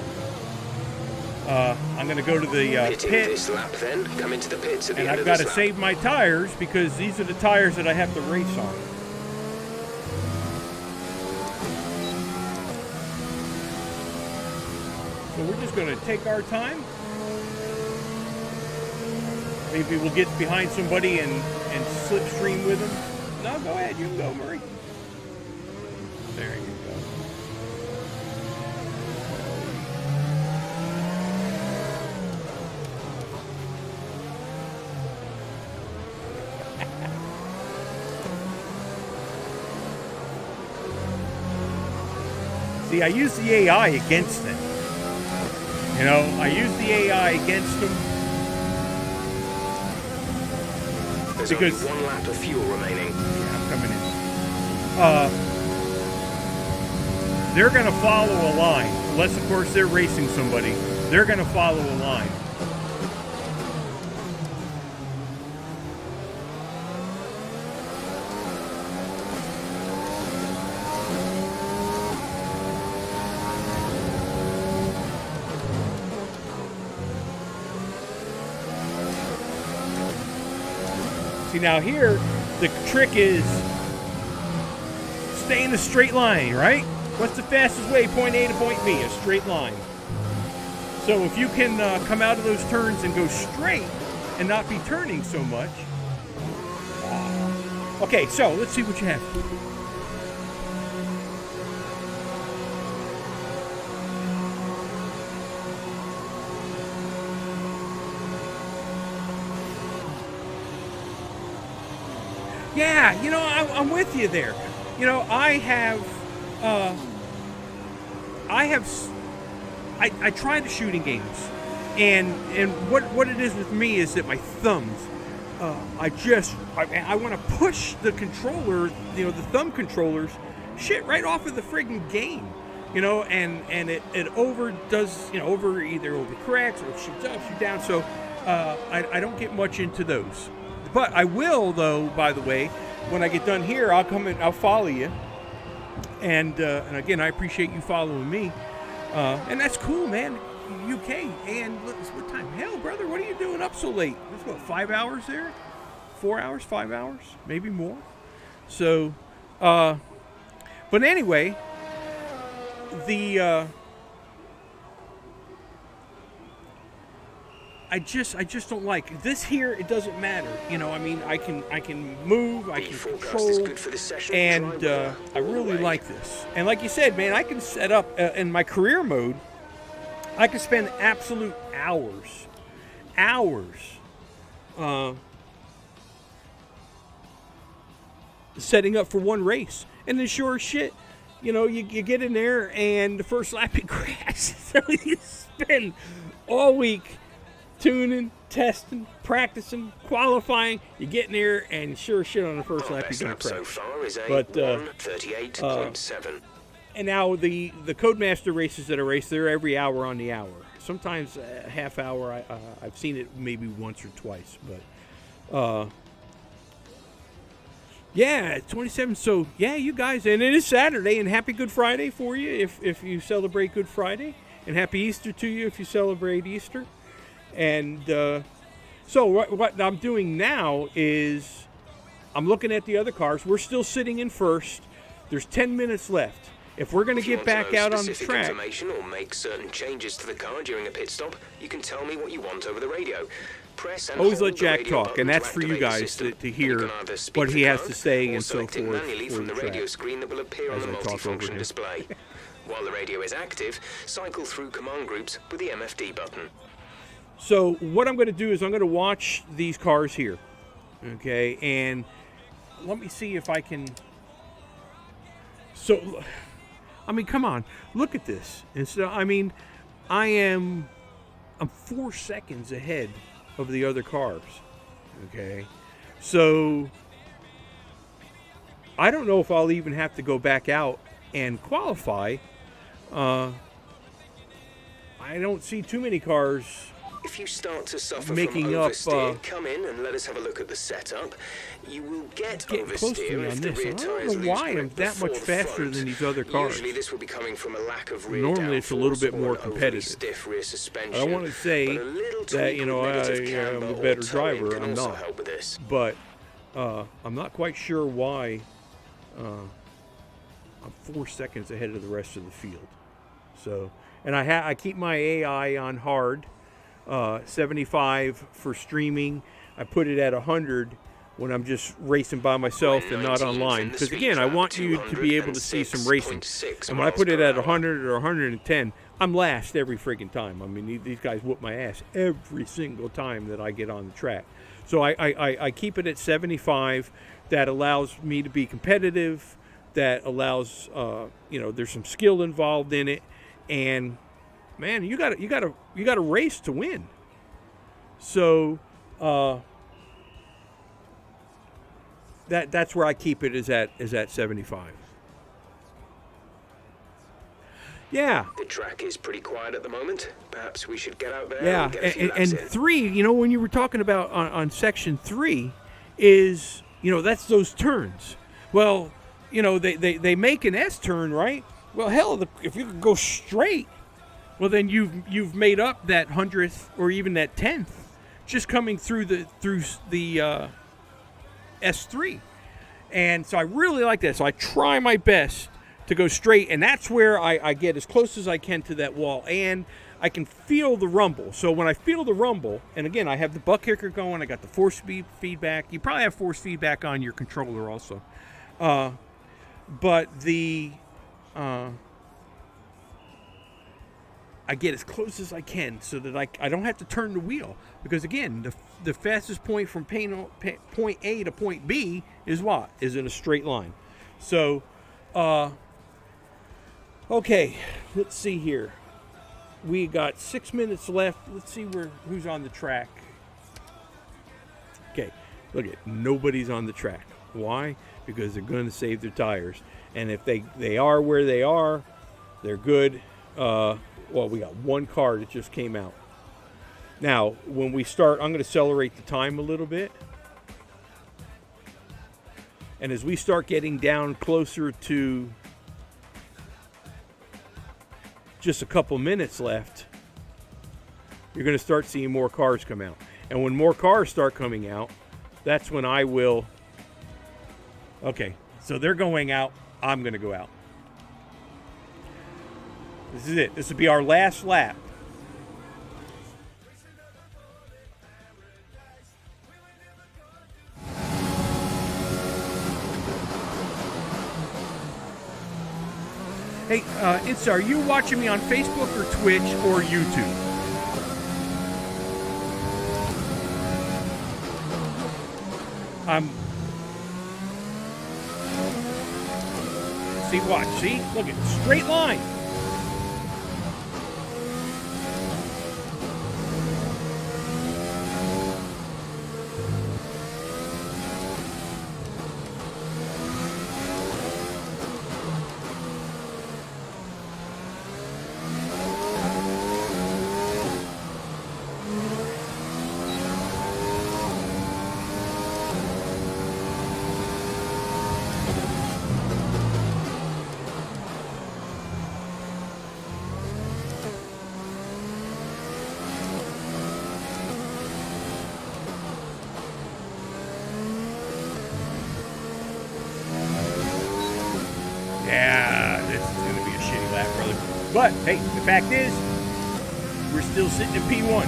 go. I'm going to go to the Pitting pit. this lap, then come into the pits at the And end I've of got this to lap. save my tires because these are the tires that I have to race on. So we're just going to take our time. Maybe we'll get behind somebody and slipstream with them. No, go ahead. You can go, Murray. There you go. See, I use the AI against them. You know, I use the AI against them There's because only 1 lap of fuel remaining. yeah, I'm coming in. They're going to follow a line, unless of course they're racing somebody. They're going to follow a line. See, now here, the trick is stay in a straight line, right? What's the fastest way, point A to point B? A straight line. So if you can come out of those turns and go straight and not be turning so much. Okay, so let's see what you have. Yeah, you know, I'm with you there. You know, I try the shooting games, and what it is with me is that my thumbs, I want to push the controller, you know, the thumb controllers, shit right off of the friggin' game, you know, and it overdoes, you know, either overcorrects or shoots up, shoots down. So I don't get much into those. But I will, though, by the way, when I get done here, I'll come and I'll follow you. And again, I appreciate you following me. And that's cool, man. UK. And look, it's what time? Hell, brother, what are you doing up so late? It's what, 5 hours there? 4 hours, 5 hours, maybe more. So, but anyway, I just don't like this here. It doesn't matter, you know. I mean, I can move, I can control, and I really like this. And like you said, man, I can set up in my career mode. I can spend absolute hours, setting up for one race, and then sure as shit, you know, you get in there and the first lap you crash. So you spend all week tuning, testing, practicing, qualifying. You get in there and sure shit on the first lap you're going to crash. So far is a But 1:38.7. and now the Codemaster races that I race, they're every hour on the hour. Sometimes a half hour. I've seen it maybe once or twice, but yeah, 27. So yeah, you guys, and it is Saturday, and happy Good Friday for you if you celebrate Good Friday, and happy Easter to you if you celebrate Easter. And so what I'm doing now is I'm looking at the other cars. We're still sitting in first. There's 10 minutes left. If we're going to get back out on the track, information or make certain changes to the car during a pit stop, you can tell me what you want over the radio. Press and always hold let the Jack radio talk, button and that's to for you activate the guys system. to You hear can either speak what the he has code to say or and so select it forth manually for from the the radio track. screen that will appear on As the I talk over multifunction here. display. While the radio is active, cycle through command groups with the MFD button. So what I'm going to do is I'm going to watch these cars here, okay? And let me see if I can. So I mean, come on, look at this. And so, I mean, I'm 4 seconds ahead of the other cars. Okay, so I don't know if I'll even have to go back out and qualify. I don't see too many cars. If you start to suffer Making from up, oversteer, come in and let us have a look at the setup. You will get getting close to oversteer me if on the this. rear I tyres don't lose know why I'm grip that much before the faster front. than these other cars. Usually this will be coming from a lack of rear Normally it's a little downforce bit or more an overly competitive. stiff rear suspension. I don't want to say but a little that, tweak you know, with negative I'm camber a or better towing driver. can I'm also not. help with this. But I'm not quite sure why I'm 4 seconds ahead of the rest of the field. So, and I keep my AI on hard, 75 for streaming. I put it at 100 when I'm just racing by myself and not online. Because again, I want you to be able to see some racing. And when I put it at 100 or 110, I'm last every freaking time. I mean, these guys whoop my ass every single time that I get on the track. So I keep it at 75. That allows me to be competitive. That allows, there's some skill involved in it. And man, you got to race to win. So that's where I keep it is at 75. Yeah. The track is pretty quiet at the moment. Perhaps we should get out there Yeah, and get a few and laps in. 3, when you were talking about on section 3 is, that's those turns. Well, they make an S turn, right? Well, hell, if you could go straight, well, then you've made up that 100th or even that 10th just coming through the S3. And so I really like that. So I try my best to go straight, and that's where I get as close as I can to that wall, and I can feel the rumble. So when I feel the rumble, and again, I have the buck kicker going, I got the force feedback. You probably have force feedback on your controller also. But I get as close as I can so that I don't have to turn the wheel. Because again, the fastest point from point A to point B is what? Is in a straight line. So, okay, let's see here. We got 6 minutes left. Let's see who's on the track. Okay, look at nobody's on the track. Why? Because they're going to save their tires. And if they are where they are, they're good. Well, we got one car that just came out. Now, when we start, I'm going to accelerate the time a little bit. And as we start getting down closer to just a couple minutes left, you're going to start seeing more cars come out. And when more cars start coming out, that's when I will... Okay, so they're going out. I'm going to go out. This is it. This will be our last lap. Hey, Itza, are you watching me on Facebook or Twitch or YouTube? See, watch. See? Look at straight line. Yeah, this is going to be a shitty lap, brother. But, hey, the fact is, we're still sitting in P1.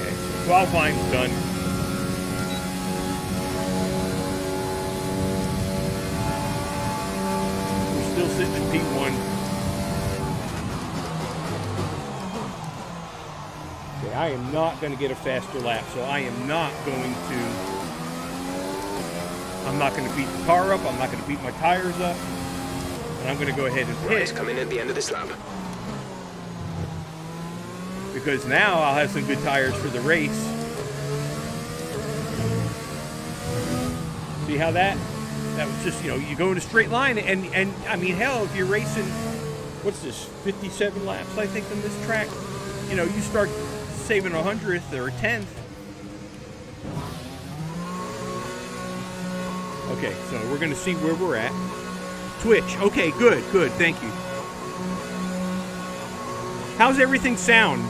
Okay, so qualifying's done. sitting in P1. Okay, I am not going to get a faster lap, so I'm not going to beat the car up. I'm not going to beat my tires up. And I'm going to go ahead and Right, pit. come in at the end of this lap. Because now I'll have some good tires for the race. See how that was just, you go in a straight line, and I mean, hell, if you're racing, what's this, 57 laps, I think, on this track, you start saving 100th or a 10th. Okay, so we're going to see where we're at. Twitch. Okay, good, thank you. How's everything sound?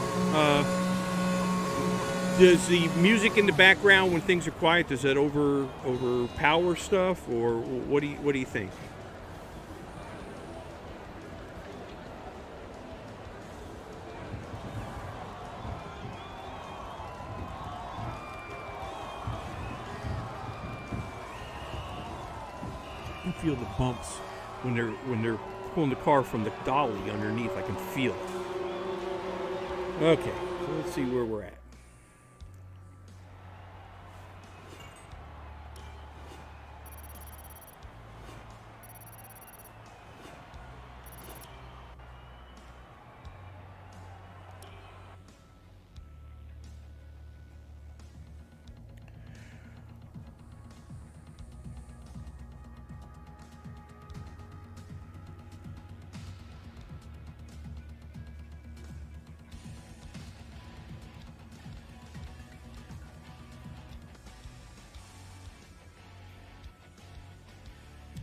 Does the music in the background when things are quiet, does that overpower stuff, or what do you think? I can feel the bumps when they're pulling the car from the dolly underneath. I can feel it. Okay, so let's see where we're at.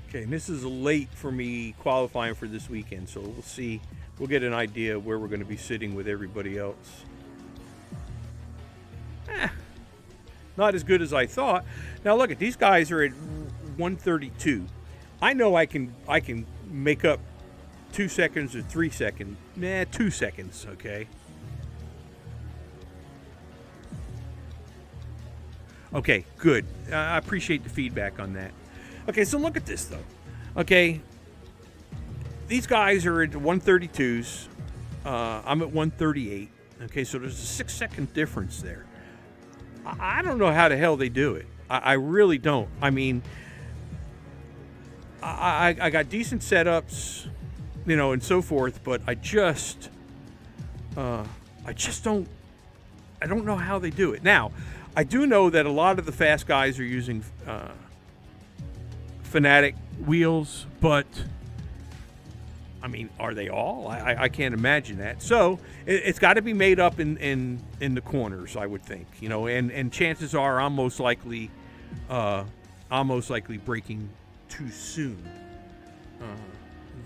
Okay, and this is late for me qualifying for this weekend, so we'll see. We'll get an idea of where we're going to be sitting with everybody else. Not as good as I thought. Now look at these guys are at 132. I know I can make up 2 seconds or 3 seconds. 2 seconds, okay? Okay, good. I appreciate the feedback on that. Okay, so look at this, though. Okay, these guys are at 132s. I'm at 138. Okay, so there's a 6-second difference there. I don't know how the hell they do it. I really don't. I mean, I got decent setups, and so forth, but I just don't. I don't know how they do it. Now, I do know that a lot of the fast guys are using Fanatec wheels, but I mean, are they all? I can't imagine that. So it's got to be made up in the corners, I would think. And chances are I'm most likely braking too soon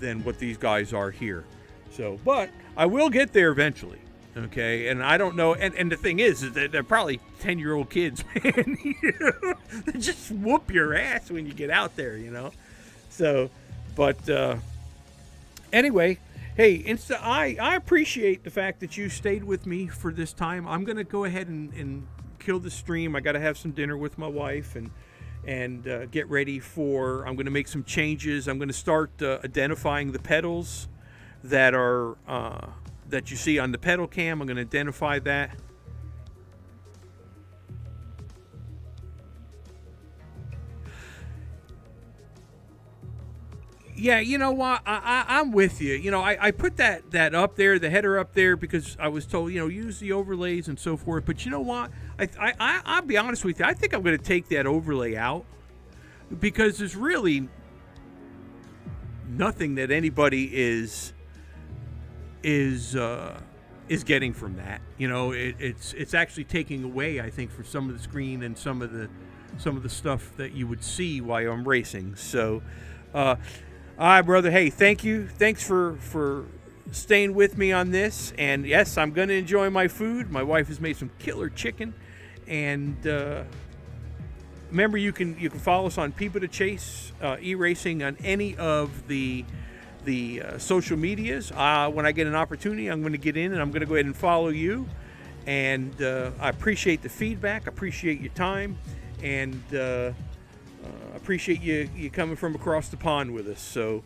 than what these guys are here. So, but I will get there eventually. Okay, and I don't know, and the thing is that they're probably 10-year-old kids, man. They just whoop your ass when you get out there, So, but anyway, hey, I appreciate the fact that you stayed with me for this time. I'm going to go ahead and kill the stream. I got to have some dinner with my wife and get ready for, I'm going to make some changes. I'm going to start identifying the pedals that are... that you see on the pedal cam. I'm going to identify that. Yeah, you know what? I'm with you. I put that up there, the header up there, because I was told, use the overlays and so forth. But you know what? I'll be honest with you. I think I'm going to take that overlay out because there's really nothing that anybody is getting from that. It's actually taking away, I think, for some of the screen and some of the stuff that you would see while I'm racing. So, all right, brother. Hey, thank you. Thanks for staying with me on this. And yes, I'm going to enjoy my food. My wife has made some killer chicken. And remember, you can follow us on People to Chase e-racing on any of the social medias. When I get an opportunity, I'm going to get in and I'm going to go ahead and follow you. And I appreciate the feedback. I appreciate your time. And I appreciate you coming from across the pond with us. So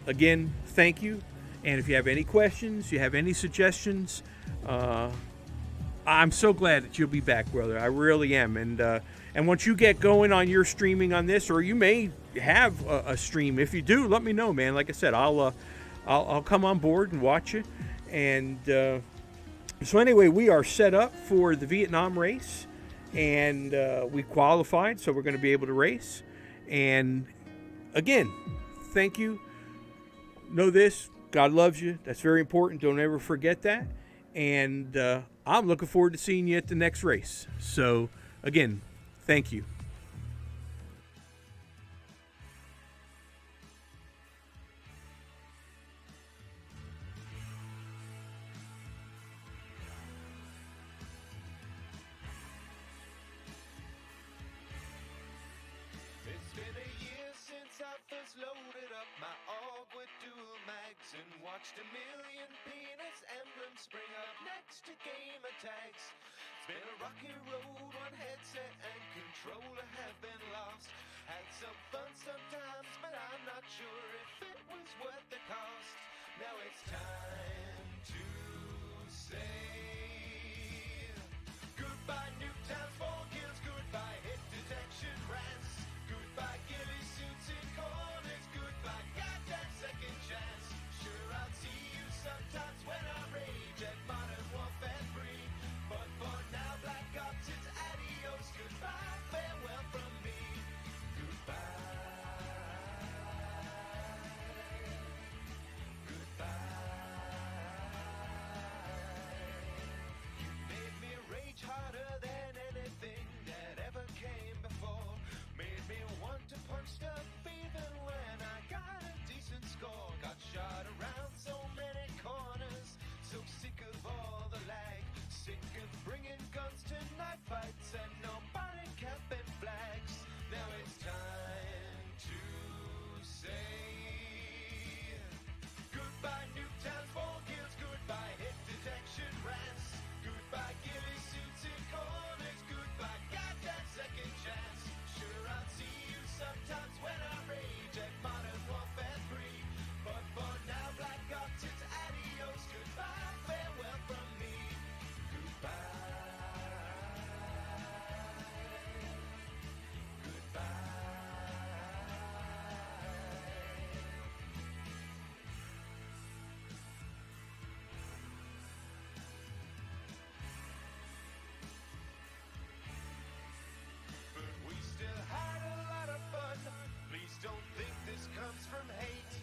again, thank you. And if you have any questions, you have any suggestions, I'm so glad that you'll be back, brother. I really am. And once you get going on your streaming on this, or you may have a stream, if you do, let me know, man. Like I said, I'll come on board and watch it. And so anyway, we are set up for the Vietnam race, and we qualified, so we're going to be able to race. And again, thank you. Know this, God loves you. That's very important. Don't ever forget that. And I'm looking forward to seeing you at the next race. So again, thank you. It's been a year since I first loaded up my AUG with dual mags and watched a million penis emblems spring up next to gamer tags. It's been a rocky road, one headset and controller have been lost. Had some fun sometimes, but I'm not sure if it was worth the cost. Now it's time to say goodbye Nuketown, Small Kills, goodbye hit detection rats, goodbye ghillie suits in corners, goodbye goddamn second chance. Sure, I'll see you sometimes when I rage at Modern Warfare 3, but for now Black Ops it's adios, goodbye, farewell from me, goodbye. Made me rage harder than anything that ever came before. Made me want to punch stuff even when I got a decent score. Got shot around so many corners, so sick of all the lag. Sick of bringing guns to night fights and nobody camping flags. Now it's time to say goodbye Nuketown, Small Kills, goodbye hit detection rats, goodbye ghillie suits in corners, goodbye goddamn second chance. Sure, I'll see you sometimes when I rage at Modern Warfare 3, but for now Black Ops it's adios, goodbye, farewell from me, goodbye. But we still had a lot of fun. Please don't think this comes from hate.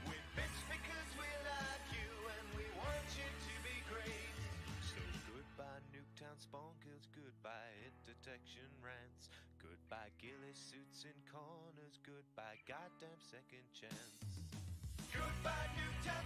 We bitch because we like you and we want you to be great. So goodbye Nuketown, Spawn Kills, goodbye hit detection rants, goodbye ghillie suits in corners, goodbye goddamn second chance. Goodbye Nuketown,